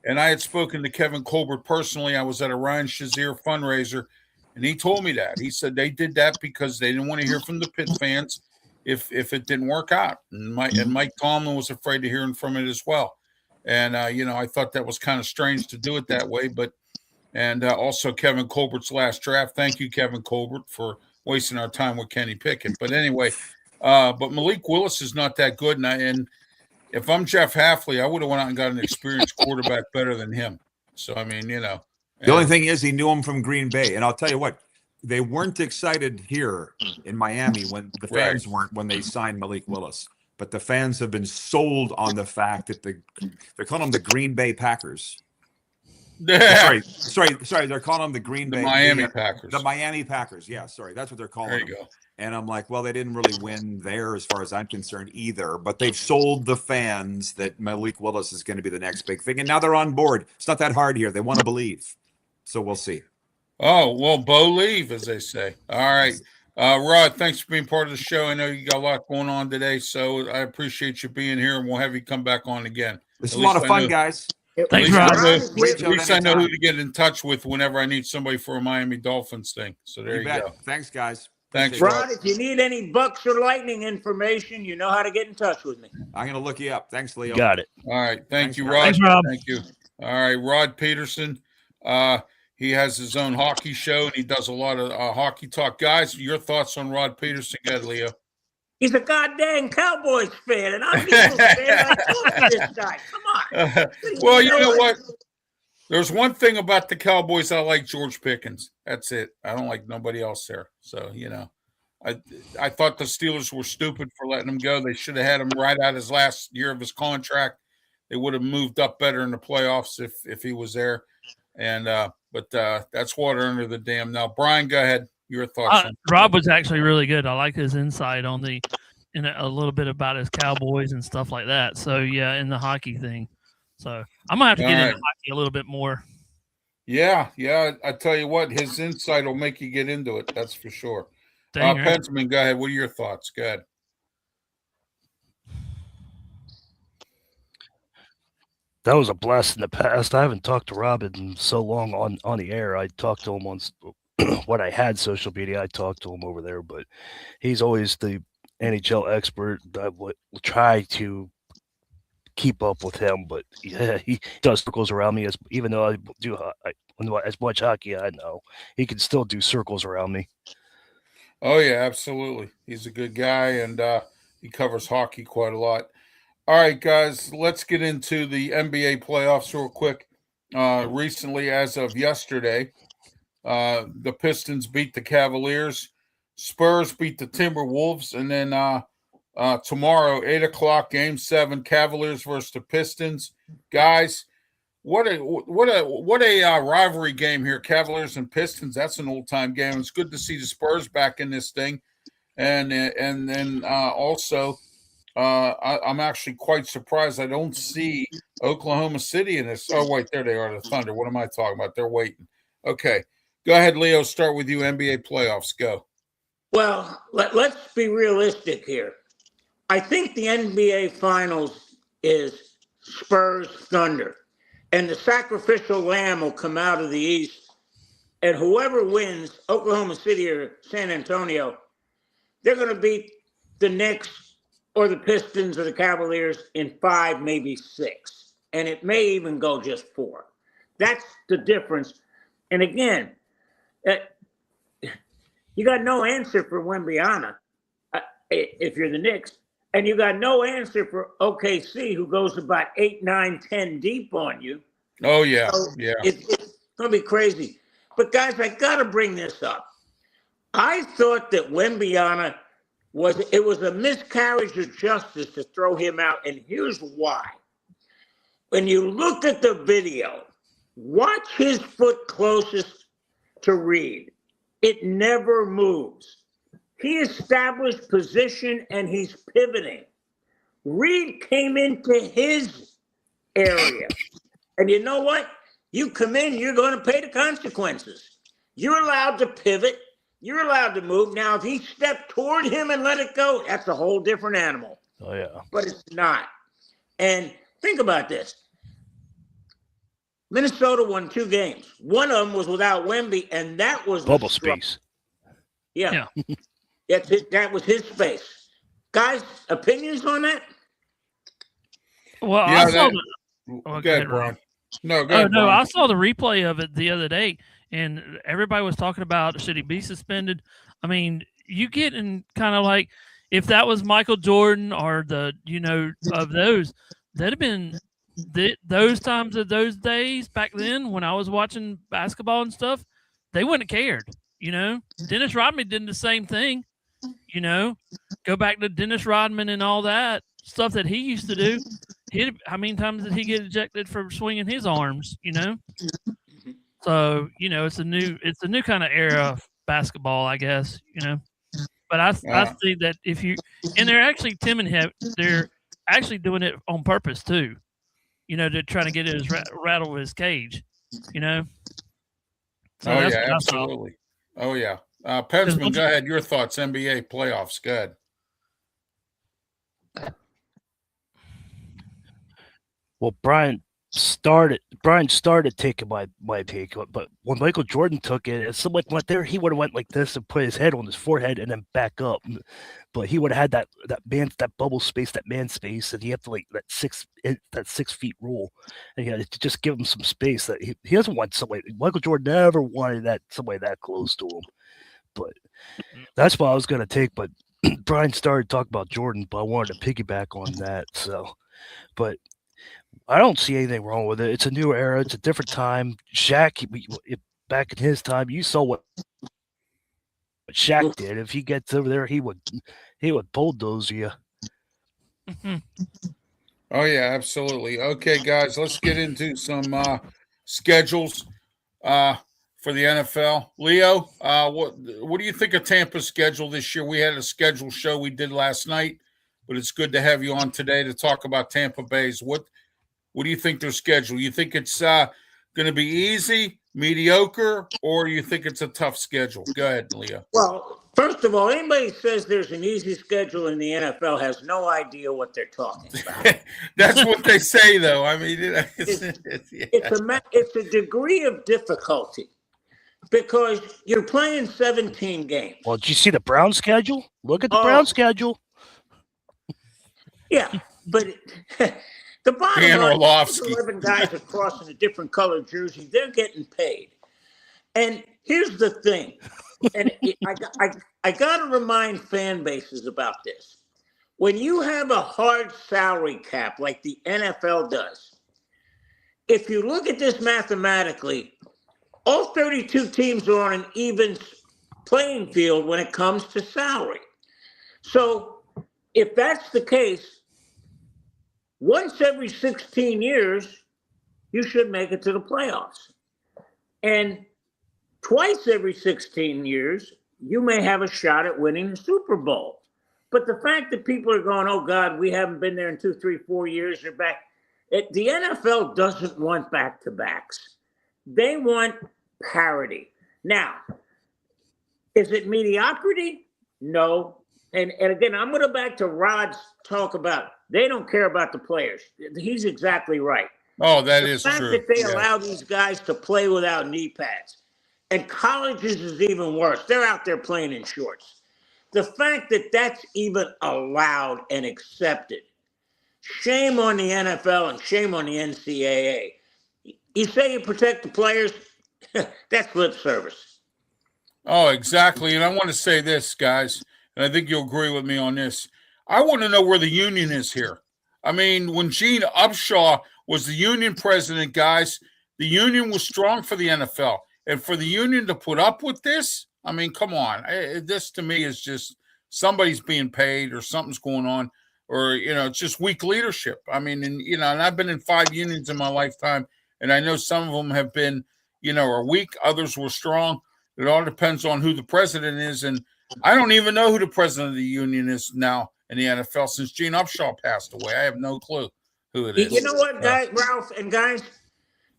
And I had spoken to Kevin Colbert personally. I was at a Ryan Shazier fundraiser, and he told me that. He said they did that because they didn't want to hear from the Pitt fans if it didn't work out. And Mike Tomlin was afraid of hearing from it as well. And, I thought that was kind of strange to do it that way. And also Kevin Colbert's last draft. Thank you, Kevin Colbert, for wasting our time with Kenny Pickett. But anyway, but Malik Willis is not that good. And if I'm Jeff Hafley, I would have went out and got an experienced quarterback better than him. So, The only thing is he knew him from Green Bay. And I'll tell you what, they weren't excited here in Miami when the fans weren't when they signed Malik Willis. But the fans have been sold on the fact that they're calling them the Green Bay Packers. Yeah. Sorry. They're calling them the Green Bay Miami Packers. The Miami Packers. Yeah, sorry. That's what they're calling them. There you go. And I'm like, well, they didn't really win there as far as I'm concerned either. But they've sold the fans that Malik Willis is going to be the next big thing. And now they're on board. It's not that hard here. They want to believe. So we'll see. Oh, well, believe, as they say. All right. Rod, thanks for being part of the show. I know you got a lot going on today, so I appreciate you being here, and we'll have you come back on again. It's a lot of fun, guys. Thanks, Rod. At least I know who to get in touch with whenever I need somebody for a Miami Dolphins thing. So there you go. Thanks, guys. Thanks, Rod. If you need any Bucks or Lightning information, you know how to get in touch with me. I'm going to look you up. Thanks, Leo. Got it. All right. Thanks, you, Rod. Rod. Thanks, Rob. Thank you. All right. Rod Peterson. He has his own hockey show, and he does a lot of hockey talk. Guys, your thoughts on Rod Peterson? Go ahead, Leo. He's a goddamn Cowboys fan, and I'm Eagles fan. I told you this guy. Come on. Well, you know what? There's one thing about the Cowboys. I like George Pickens. That's it. I don't like nobody else there. So, I thought the Steelers were stupid for letting him go. They should have had him right out his last year of his contract. They would have moved up better in the playoffs if he was there. And but that's water under the dam. Now, Brian, go ahead. Your thoughts. Rob was actually really good. I like his insight on a little bit about his Cowboys and stuff like that. So yeah, in the hockey thing. So I'm gonna have to get into hockey a little bit more. Yeah, yeah. I tell you what, his insight will make you get into it. That's for sure. Dang, right? Pensman, go ahead. What are your thoughts? Go ahead. That was a blast in the past. I haven't talked to Rob in so long on the air. I talked to him on when I had social media. I talked to him over there, but he's always the NHL expert. I would try to keep up with him, but yeah, he does circles around me. Even though I do as much hockey I know, he can still do circles around me. Oh yeah, absolutely. He's a good guy, and he covers hockey quite a lot. All right, guys, let's get into the NBA playoffs real quick. Recently, as of yesterday, the Pistons beat the Cavaliers, Spurs beat the Timberwolves, and then tomorrow, 8 o'clock, Game 7, Cavaliers versus the Pistons. Guys, what a rivalry game here, Cavaliers and Pistons. That's an old time game. It's good to see the Spurs back in this thing, and then also. I'm actually quite surprised I don't see Oklahoma City in this. Oh, wait, there they are, the Thunder. What am I talking about? They're waiting. Okay. Go ahead, Leo. Start with you. NBA playoffs. Go. Well, let's be realistic here. I think the NBA Finals is Spurs Thunder, and the sacrificial lamb will come out of the East, and whoever wins, Oklahoma City or San Antonio, they're going to beat the Knicks or the Pistons or the Cavaliers in 5, maybe 6. And it may even go just 4. That's the difference. And again, you got no answer for Wembanyama if you're the Knicks. And you got no answer for OKC, who goes about 8, 9, 10 deep on you. Oh, yeah. So yeah. It's going to be crazy. But, guys, I got to bring this up. I thought that Wembanyama was a miscarriage of justice to throw him out, and here's why. When you look at the video, watch his foot closest to Reed. It never moves. He established position, and he's pivoting. Reed came into his area. And you know what? You come in, you're going to pay the consequences. You're allowed to pivot. You're allowed to move. Now, if he stepped toward him and let it go, that's a whole different animal. Oh, yeah. But it's not. And think about this. Minnesota won 2 games. One of them was without Wemby, and that was Bubble space. Yeah. That was his space. Guys, opinions on that? Well, Yeah, I saw go ahead, Brian. No, go Oh ahead, no, Brian. I saw the replay of it the other day, and everybody was talking about should he be suspended. I mean, you get in kind of like if that was Michael Jordan or the of those, that'd have been those times of those days back then when I was watching basketball and stuff. They wouldn't have cared. Dennis Rodman did the same thing. Go back to Dennis Rodman and all that stuff that he used to do. How many times did he get ejected for swinging his arms? So it's a new kind of era of basketball, I guess. But I see that and they're actually they're actually doing it on purpose too. They're trying to get his rattle his cage. So oh yeah, absolutely. Oh yeah. Pensman, go ahead. Your thoughts, NBA playoffs. Go ahead. Well, Brian started taking my pick, but when Michael Jordan took it, if someone went there, he would have went like this and put his head on his forehead and then back up. But he would have had that bubble space, that man space, and you have to that 6 feet rule, and you had to just give him some space. That he doesn't want somebody. Michael Jordan never wanted somebody that close to him. But that's what I was gonna take. But Brian started talking about Jordan, but I wanted to piggyback on that. So, but I don't see anything wrong with it. It's a new era. It's a different time. Shaq, back in his time, you saw what Shaq did. If he gets over there, he would bulldoze you. Oh yeah, absolutely. Okay, guys, let's get into some schedules for the NFL. Leo, what do you think of Tampa's schedule this year? We had a schedule show we did last night, but it's good to have you on today to talk about Tampa Bay's. What do you think their schedule? You think it's going to be easy, mediocre, or you think it's a tough schedule? Go ahead, Leo. Well, first of all, anybody who says there's an easy schedule in the NFL has no idea what they're talking about. That's what they say, though. I mean, It's a degree of difficulty because you're playing 17 games. Well, did you see the Brown schedule? Look at the Brown schedule. Yeah, but the bottom Dan line, Orlovsky. 11 guys across in a different colored jersey, they're getting paid. And here's the thing, and I got to remind fan bases about this. When you have a hard salary cap like the NFL does, if you look at this mathematically, all 32 teams are on an even playing field when it comes to salary. So if that's the case, once every 16 years, you should make it to the playoffs. And twice every 16 years, you may have a shot at winning the Super Bowl. But the fact that people are going, oh, God, we haven't been there in 2, 3, 4 years, they're back. The NFL doesn't want back-to-backs. They want parity. Now, is it mediocrity? No. And again, I'm going to go back to Rod's talk about they don't care about the players. He's exactly right. Oh, that is true. The fact that they allow these guys to play without knee pads. And colleges is even worse. They're out there playing in shorts. The fact that that's even allowed and accepted. Shame on the NFL and shame on the NCAA. You say you protect the players, that's lip service. Oh, exactly. And I want to say this, guys, and I think you'll agree with me on this. I want to know where the union is here. I mean, when Gene Upshaw was the union president, guys, the union was strong for the NFL. And for the union to put up with this, I mean, come on. This to me is just somebody's being paid or something's going on, or, it's just weak leadership. I mean, and I've been in 5 unions in my lifetime, and I know some of them have been, are weak. Others were strong. It all depends on who the president is. And I don't even know who the president of the union is now in the NFL since Gene Upshaw passed away. I have no clue who it is. You know what, guys, Ralph and guys?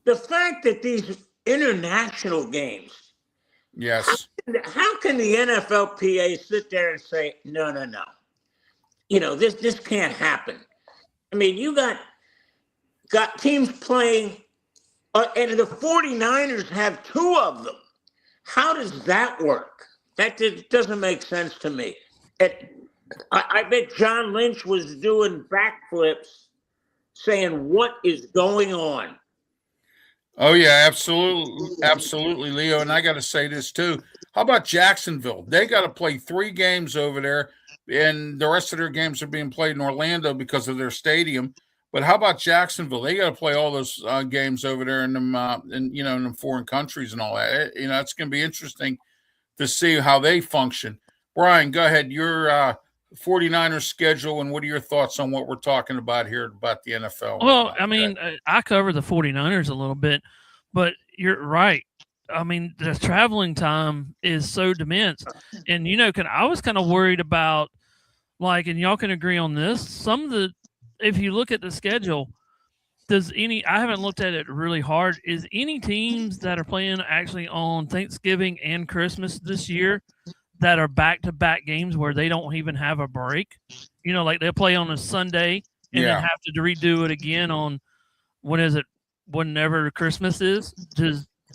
The fact that these international games. Yes. How can the NFLPA sit there and say, no. This can't happen. I mean, you got teams playing, and the 49ers have 2 of them. How does that work? That doesn't make sense to me. I bet John Lynch was doing backflips saying, what is going on? Oh, yeah, absolutely, Leo. And I got to say this, too. How about Jacksonville? They got to play 3 games over there, and the rest of their games are being played in Orlando because of their stadium. But how about Jacksonville? They got to play all those games over there in them, in them foreign countries and all that. It's going to be interesting to see how they function. Brian, go ahead. Your 49ers schedule, and what are your thoughts on what we're talking about here about the NFL? Well, I mean, I cover the 49ers a little bit, but you're right. I mean, the traveling time is so immense. And, I was kind of worried about, and y'all can agree on this, if you look at the schedule, I haven't looked at it really hard. Is any teams that are playing actually on Thanksgiving and Christmas this year that are back-to-back games where they don't even have a break? They'll play on a Sunday and then have to redo it again on, whenever Christmas is.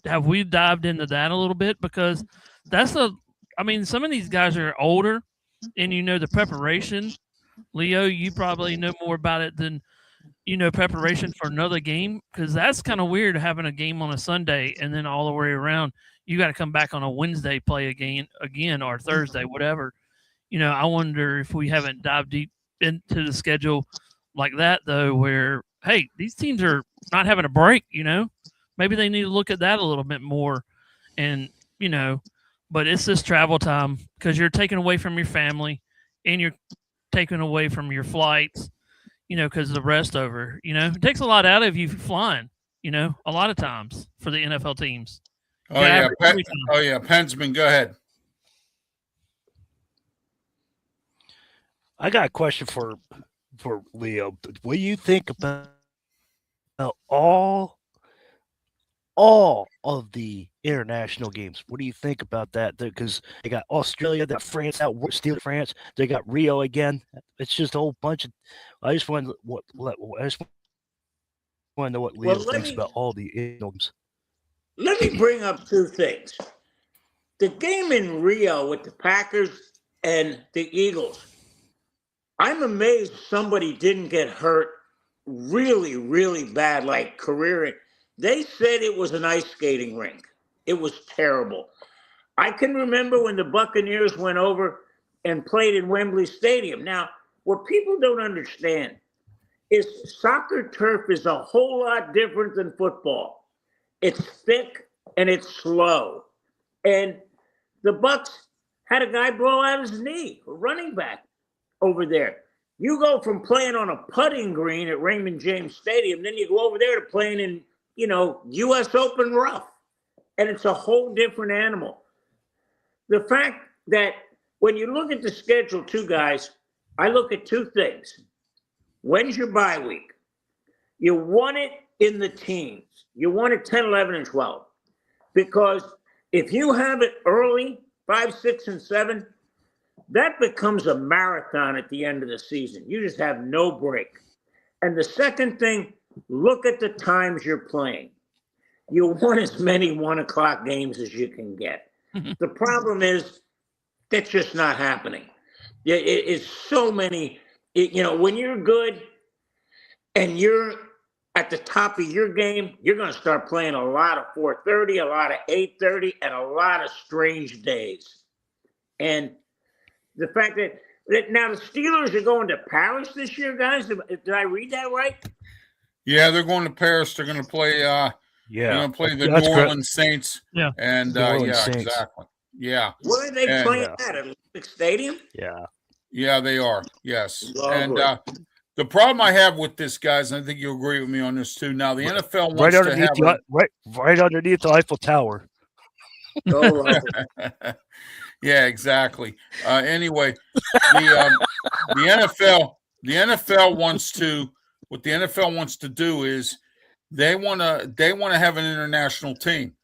Have we dived into that a little bit? Because some of these guys are older, and the preparation. Leo, you probably know more about it than preparation for another game, because that's kind of weird having a game on a Sunday and then all the way around you got to come back on a Wednesday, play again or Thursday, whatever. I wonder if we haven't dived deep into the schedule like that, though, where, hey, these teams are not having a break, maybe they need to look at that a little bit more. And, but it's this travel time because you're taken away from your family and you're taken away from your flights, because of the rest over, it takes a lot out of you flying, a lot of times for the NFL teams. Oh, yeah. Pensman, go ahead. I got a question for Leo. What do you think about all all of the international games. What do you think about that? Because they got Australia, they got France out, still France. They got Rio again. It's just a whole bunch of. I just want to know what Leo thinks about all the games. Let me bring up two things. The game in Rio with the Packers and the Eagles. I'm amazed somebody didn't get hurt really, really bad, like career. They said it was an ice skating rink. It was terrible. I can remember when the Buccaneers went over and played in Wembley Stadium. Now, what people don't understand is soccer turf is a whole lot different than football. It's thick and it's slow. And the Bucs had a guy blow out his knee, a running back over there. You go from playing on a putting green at Raymond James Stadium, then you go over there to playing in, U.S. Open rough. And it's a whole different animal. The fact that when you look at the schedule, too, guys, I look at two things. When's your bye week? You want it in the teens. You want it 10, 11, and 12. Because if you have it early, 5, 6, and 7, that becomes a marathon at the end of the season. You just have no break. And the second thing, look at the times you're playing. You want as many 1 o'clock games as you can get. The problem is that's just not happening. It's so many, when you're good and you're at the top of your game, you're going to start playing a lot of 4:30, a lot of 8:30, and a lot of strange days. And the fact that now the Steelers are going to Paris this year, guys. Did I read that right? Yeah, they're going to Paris. They're going to play. They're going to play the New Orleans Saints. Yeah, and Saints. exactly. Yeah. Where are they playing at Olympic Stadium? Yeah, they are. Yes. Lovely. And the problem I have with this, guys, and I think you'll agree with me on this too. Now the NFL wants right to underneath have right underneath the Eiffel Tower. Yeah, exactly. Anyway, the NFL wants to. What the NFL wants to do is they want to have an international team.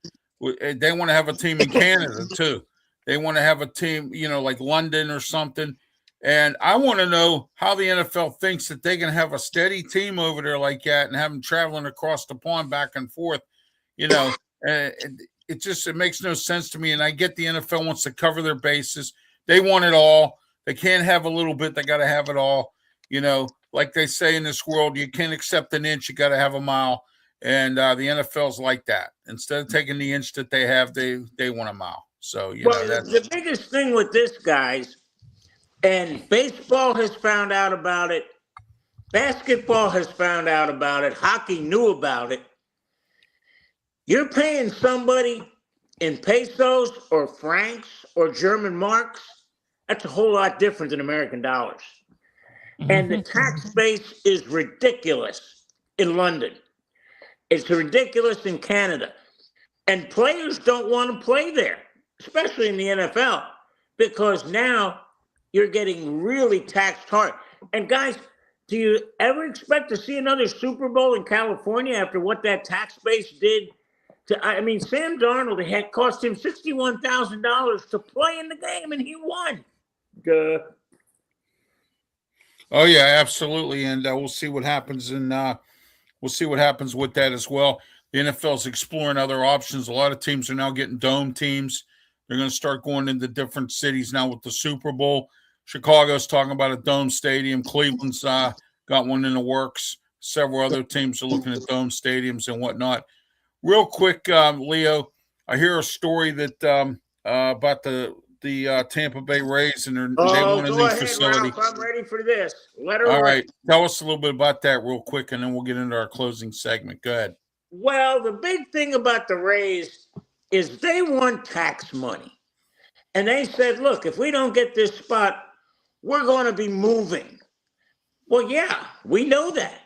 They want to have a team in Canada too. They want to have a team, like London or something. And I want to know how the NFL thinks that they can have a steady team over there like that and have them traveling across the pond back and forth. It makes no sense to me. And I get the NFL wants to cover their bases. They want it all. They can't have a little bit. They got to have it all. Like they say in this world, you can't accept an inch. You got to have a mile. And the NFL's like that. Instead of taking the inch that they have, they want a mile. So, that's the biggest thing with this, guys, and baseball has found out about it. Basketball has found out about it. Hockey knew about it. You're paying somebody in pesos or francs or German marks. That's a whole lot different than American dollars. And the tax base is ridiculous in London. It's ridiculous in Canada. And players don't want to play there, especially in the NFL, because now you're getting really taxed hard. And guys, do you ever expect to see another Super Bowl in California after what that tax base did? Sam Darnold had cost him $61,000 to play in the game, and he won. Duh. Oh yeah, absolutely, and we'll see what happens, and we'll see what happens with that as well. The NFL's exploring other options. A lot of teams are now getting dome teams. They're going to start going into different cities now with the Super Bowl. Chicago's talking about a dome stadium. Cleveland's got one in the works. Several other teams are looking at dome stadiums and whatnot. Real quick, Leo, I hear a story that about the Tampa Bay Rays and they want a new facility. Ralph, I'm ready for this. All right, tell us a little bit about that real quick, and then we'll get into our closing segment. Go ahead. Well, the big thing about the Rays is they want tax money. And they said, look, if we don't get this spot, we're going to be moving. Well, yeah, we know that.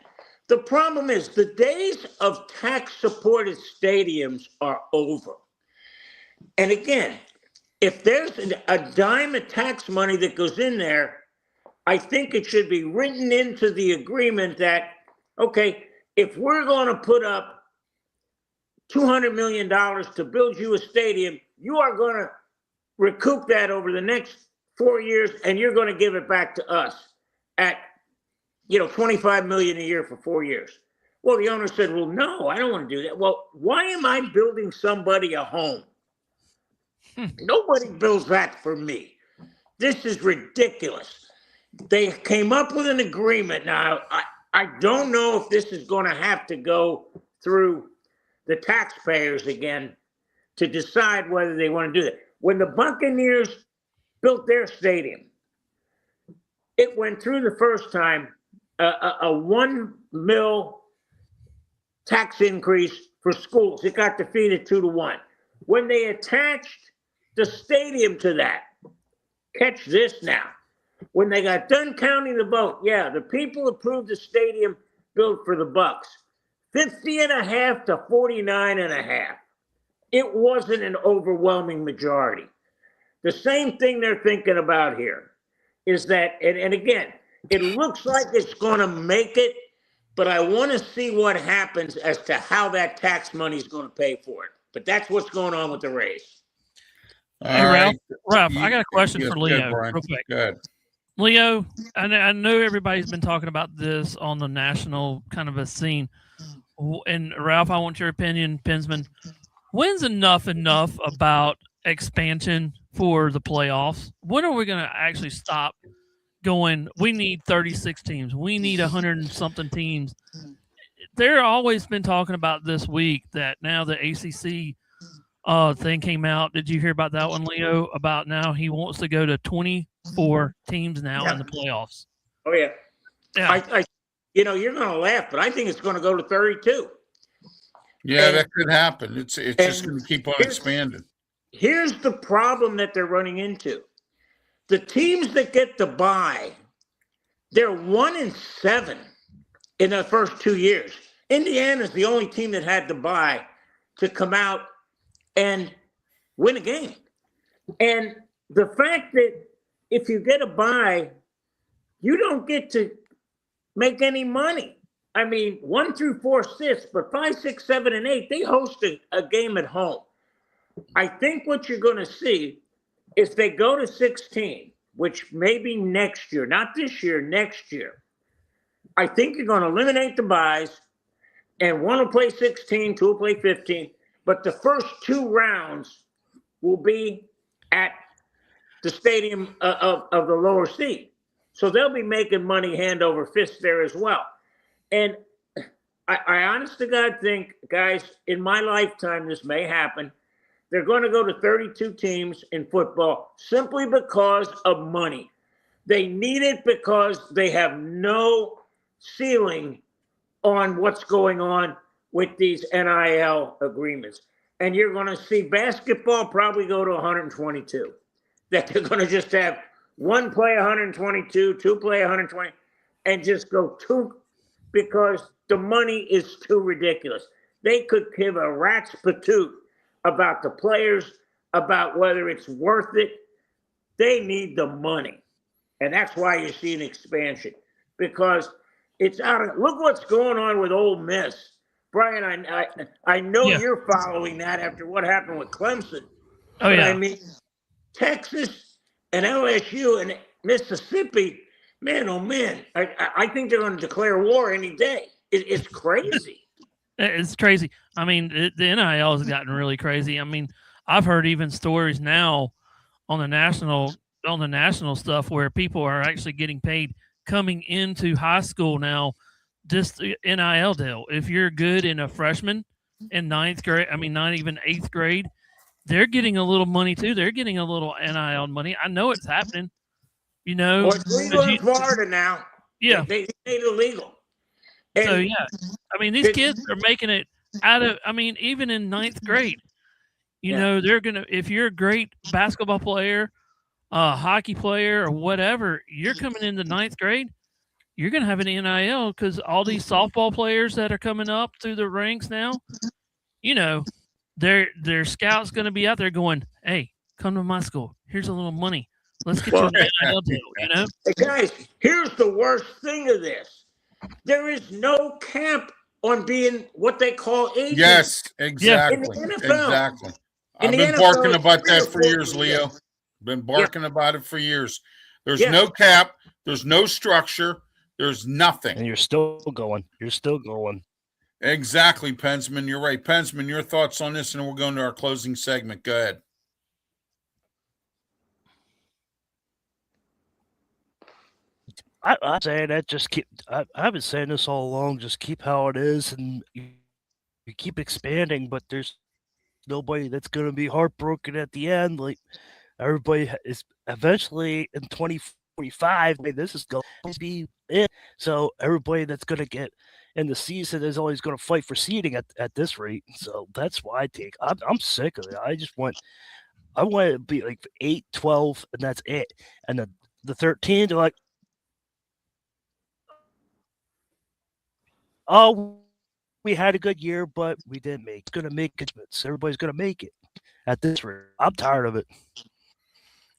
The problem is the days of tax-supported stadiums are over. And again, if there's a dime of tax money that goes in there, I think it should be written into the agreement that, okay, if we're going to put up $200 million to build you a stadium. You are going to recoup that over the next 4 years, and you're going to give it back to us at, $25 million a year for 4 years. Well, the owner said, well, no, I don't want to do that. Well, why am I building somebody a home? Nobody builds that for me. This is ridiculous. They came up with an agreement. Now, I don't know if this is going to have to go through the taxpayers again to decide whether they want to do that. When the Buccaneers built their stadium, it went through the first time a $1 million tax increase for schools. It got defeated 2-1. When they attached the stadium to that, catch this now, when they got done counting the vote, the people approved the stadium built for the Bucs, 50.5 to 49.5. It wasn't an overwhelming majority. The same thing they're thinking about here is that, and again, it looks like it's going to make it, but I want to see what happens as to how that tax money is going to pay for it. But that's what's going on with the Rays. Hey, Ralph, I got a question for Leo, Brian. real quick. Go ahead. Leo, I know everybody's been talking about this on the national kind of a scene. And Ralph, I want your opinion, Pinsman. When's enough about expansion for the playoffs? When are we going to actually stop going, we need 36 teams. We need 100 and something teams. They're always been talking about this week that now the ACC thing came out. Did you hear about that one, Leo? About now he wants to go to 24 teams now in the playoffs. Oh, yeah. Yeah. You're going to laugh, but I think it's going to go to 32. Yeah, that could happen. It's just going to keep on expanding. Here's the problem that they're running into. The teams that get the bye, they're 1-7 in the first 2 years. Indiana's the only team that had the bye to come out and win a game. And the fact that if you get a bye, you don't get to make any money. I mean, 1 through 4 sits, but 5, 6, 7, and 8, they host a game at home. I think what you're going to see is they go to 16, which maybe next year, not this year, next year. I think you're going to eliminate the byes, and one will play 16, two will play 15, but the first 2 rounds will be at the stadium of the lower seed. So they'll be making money hand over fist there as well. And I honest to God think, guys, in my lifetime, this may happen. They're going to go to 32 teams in football simply because of money. They need it because they have no ceiling on what's going on with these NIL agreements. And you're going to see basketball probably go to 122. That they're going to just have one play 122, two play 120, and just go 2 because the money is too ridiculous. They could give a rat's patoot about the players, about whether it's worth it. They need the money. And that's why you see an expansion, because it's out of, look what's going on with Ole Miss. Brian, I know you're following that after what happened with Clemson. Oh, yeah. I mean, Texas and LSU and Mississippi, man, oh, man, I think they're going to declare war any day. It's crazy. It's crazy. I mean, the NIL has gotten really crazy. I mean, I've heard even stories now on the national stuff where people are actually getting paid coming into high school now, just the NIL deal. If you're good in a freshman in 9th grade, I mean, not even 8th grade, they're getting a little money too. They're getting a little NIL money. I know it's happening. You know, well, it's legal in Florida now. Yeah, they made it legal. And so yeah, I mean, these kids are making it out of. I mean, even in 9th grade, you know, they're gonna. If you're a great basketball player, hockey player, or whatever, you're coming into 9th grade. You're gonna have an NIL because all these softball players that are coming up through the ranks now, you know, their scouts gonna be out there going, "Hey, come to my school. Here's a little money. Let's get you an NIL deal." You know, hey guys, here's the worst thing of this. There is no cap on being what they call agents. Yes, exactly. In the NFL. Exactly. In I've the been NFL, barking it's about 3 or that for 4 years, Leo. years. Been barking about it for years. There's Yeah. no cap. There's no structure. There's And nothing. you're still going. You're still going. Exactly, Pensman. You're right. Pensman, your thoughts on this, and we're going to our closing segment. Go ahead. I'm saying that just keep. I've been saying this all along. Just keep how it is, and you keep expanding. But there's nobody that's going to be heartbroken at the end. Like everybody is eventually in 2045. I mean, this is going to be it. So everybody that's going to get in the season is always going to fight for seeding at this rate. So that's why I take. I'm sick of it. I want it to be like 8, 12, and that's it. And the 13, they're like, oh, we had a good year, but we didn't make. It's going to make it. Everybody's going to make it at this rate. I'm tired of it.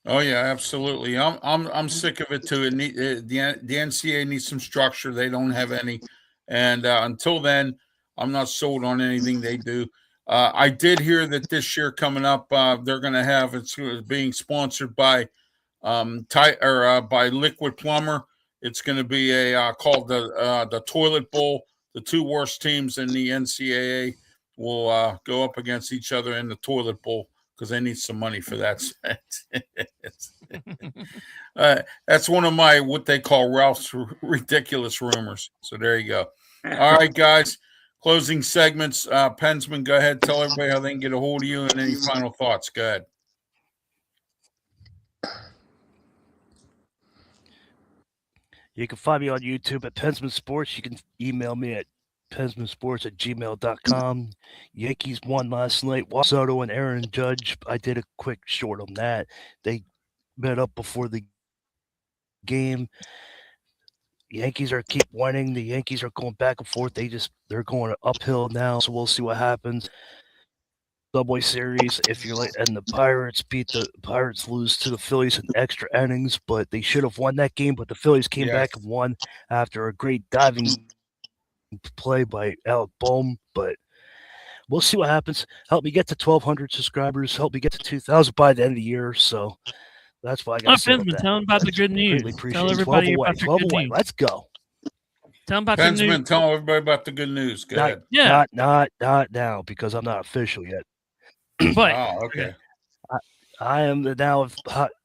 Oh yeah, absolutely. I'm sick of it too. The NCAA needs some structure. They don't have any, and until then, I'm not sold on anything they do. I did hear that this year coming up, they're going to have it's being sponsored by by Liquid Plumber. It's going to be a called the Toilet Bowl. The 2 worst teams in the NCAA will go up against each other in the Toilet Bowl because they need some money for that. That's one of my what they call Ralph's ridiculous rumors. So there you go. All right, guys. Closing segments. Pensman, go ahead. Tell everybody how they can get a hold of you and any final thoughts. Go ahead. You can find me on YouTube at Pensman Sports. You can email me at pensmansports@gmail.com. Yankees won last night. Juan Soto and Aaron Judge. I did a quick short on that. They met up before the game. Yankees are keep winning. The Yankees are going back and forth. They're going uphill now, so we'll see what happens. Subway Series, if you're like, and the Pirates lose to the Phillies in extra innings, but they should have won that game. But the Phillies came back and won after a great diving play by Alec Bohm. But we'll see what happens. Help me get to 1,200 subscribers. Help me get to 2,000 by the end of the year. So that's why I got to say that. Tell them about the good news. Tell everybody about the good news. Let's go. Tell them about the news. Tell everybody about the good news. Go ahead. Yeah. Not now because I'm not official yet. But okay. I am the now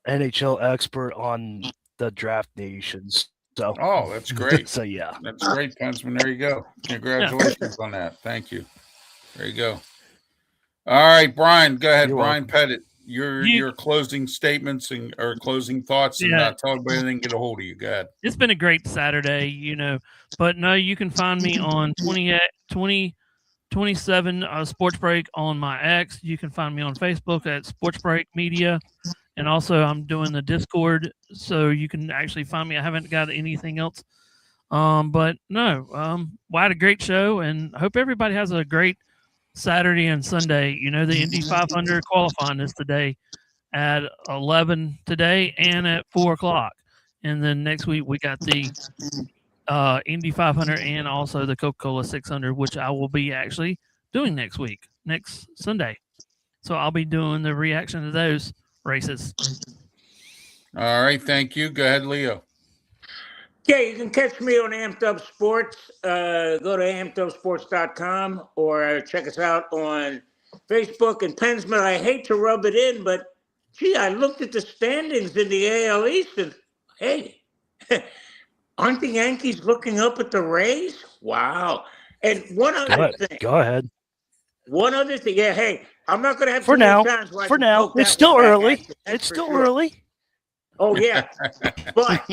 NHL expert on the Draft Nations. So that's great. So yeah, that's great, Pensman. There you go. Congratulations on that. Thank you. There you go. All right, Brian. Go ahead, Brian Pettit. Your closing statements or closing thoughts, and tell everybody they can get a hold of you. Go ahead. It's been a great Saturday, but no, you can find me on 27 Sports Break on my X. You can find me on Facebook at Sports Break Media, and also I'm doing the Discord, so you can actually find me. I haven't got anything else, but no, I had a great show, and I hope everybody has a great Saturday and Sunday. The Indy 500 qualifying is today at 11 today and at 4:00, and then next week we got the Indy 500 and also the Coca-Cola 600, which I will be actually doing next Sunday. So I'll be doing the reaction to those races. All right. Thank you. Go ahead, Leo. Yeah, you can catch me on Amped Up Sports. Go to ampedupsports.com or check us out on Facebook. And Pensman, I hate to rub it in, but gee, I looked at the standings in the AL East and hey, aren't the Yankees looking up at the Rays? Wow. And one other thing. Go ahead. One other thing. Yeah, hey, I'm not going to have for now. It's still early. It's still early. Oh, yeah. But,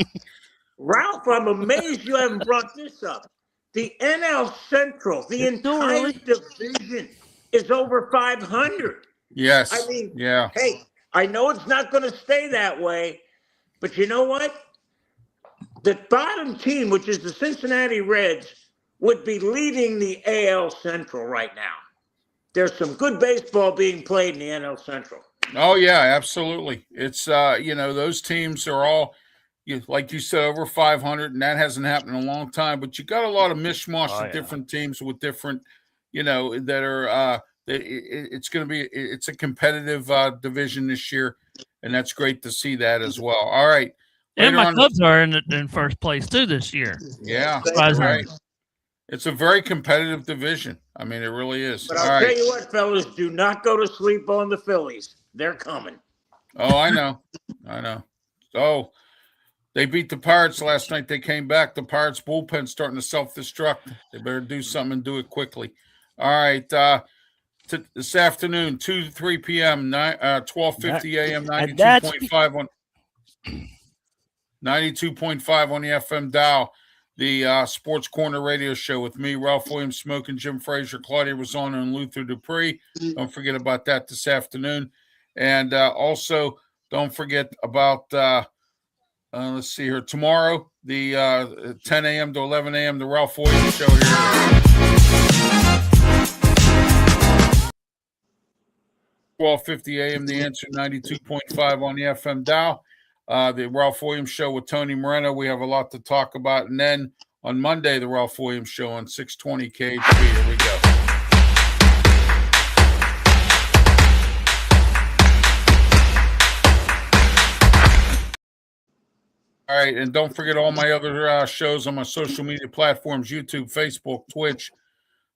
Ralph, I'm amazed you haven't brought this up. The NL Central, the entire division is over 500. Yes. I mean, yeah. Hey, I know it's not going to stay that way, but you know what? The bottom team, which is the Cincinnati Reds, would be leading the AL Central right now. There's some good baseball being played in the NL Central. Oh, yeah, absolutely. It's, those teams are all like you said, over 500, and that hasn't happened in a long time. But you got a lot of mishmash Oh, of yeah. different teams with different, that are. It's going to be. It's a competitive division this year, and that's great to see that as well. All right, And later my on- Cubs are in first place too this year. yeah, Surprising. right. It's a very competitive division. I mean, it really is. But All I'll tell right. you what, fellas, do not go to sleep on the Phillies. They're coming. Oh, I know. Oh, they beat the Pirates last night. They came back. The Pirates bullpen starting to self-destruct. They better do something and do it quickly. All right. This afternoon, 2 to 3 p.m., 12:50 a.m., And that's 92.5 on 92.5 on the FM dial. The Sports Corner radio show with me, Ralph Williams, Smoking, Jim Frazier, Claudia Rosano, and Luther Dupree. Don't forget about that this afternoon. And also, don't forget about, let's see here, tomorrow, the 10 a.m. to 11 a.m., the Ralph Williams show here. 12:50 a.m. The Answer 92.5 on the FM dial. The Ralph Williams show with Tony Moreno. We have a lot to talk about. And then on Monday, the Ralph Williams show on 620 KHP. Here we go. All right. And don't forget all my other shows on my social media platforms, YouTube, Facebook, Twitch,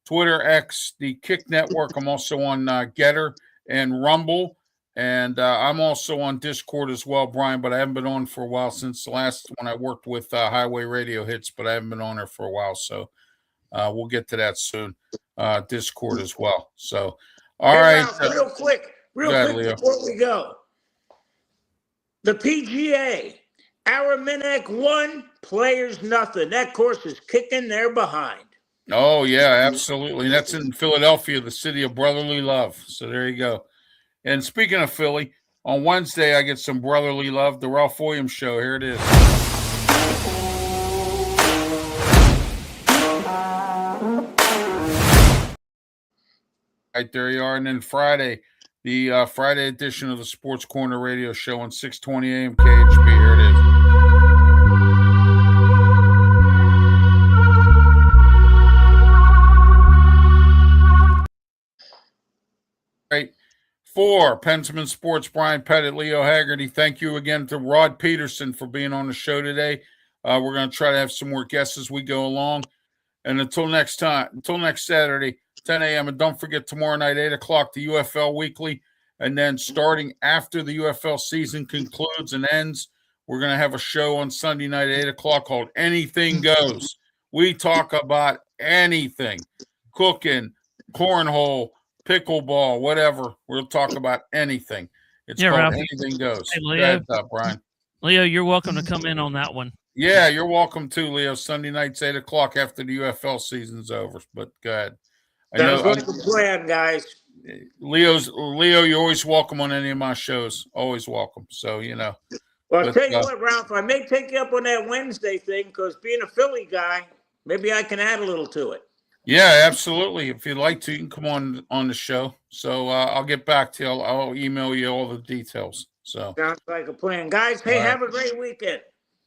Twitter, X, the Kick Network. I'm also on Getter and Rumble. And I'm also on Discord as well, Brian, but I haven't been on for a while since the last one I worked with Highway Radio Hits, but I haven't been on there for a while. So we'll get to that soon. Discord as well. So, all right. Ralph, real quick Leo. before we go. The PGA, Araminek 1, Players nothing. That course is kicking their behind. Oh, yeah, absolutely. That's in Philadelphia, the city of brotherly love. So there you go. And speaking of Philly, on Wednesday, I get some brotherly love, the Ralph Williams show. Here it is. Right, there you are. And then Friday, the Friday edition of the Sports Corner radio show on 620 a.m. KHP. Here it is. Right. For Pensman Sports, Brian Pettit, Leo Haggerty, thank you again to Rod Peterson for being on the show today. We're going to try to have some more guests as we go along. And until next Saturday, 10 a.m. And don't forget tomorrow night, 8 o'clock, the UFL Weekly. And then starting after the UFL season concludes and ends, we're going to have a show on Sunday night at 8 o'clock called Anything Goes. We talk about anything, cooking, cornhole, pickleball, whatever. We'll talk about anything. It's called Ralph. Anything Goes. Hey, Go Leo. ahead, Brian. Leo, you're welcome to come in on that one. Yeah, you're welcome too, Leo. Sunday nights, 8 o'clock after the UFL season's over. But go ahead. Sounds like a plan, guys. Leo, you're always welcome on any of my shows. Always welcome. So, Well, I'll tell you what, Ralph, I may take you up on that Wednesday thing because being a Philly guy, maybe I can add a little to it. Yeah, absolutely. If you'd like to, you can come on the show. So I'll get back to you. I'll email you all the details. So Sounds like a plan. Guys, hey, have a great weekend.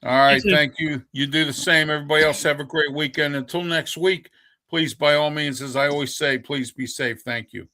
all right, too. thank you. You do the same. Everybody else have a great weekend. Until next week, please, by all means, as I always say, please be safe. Thank you.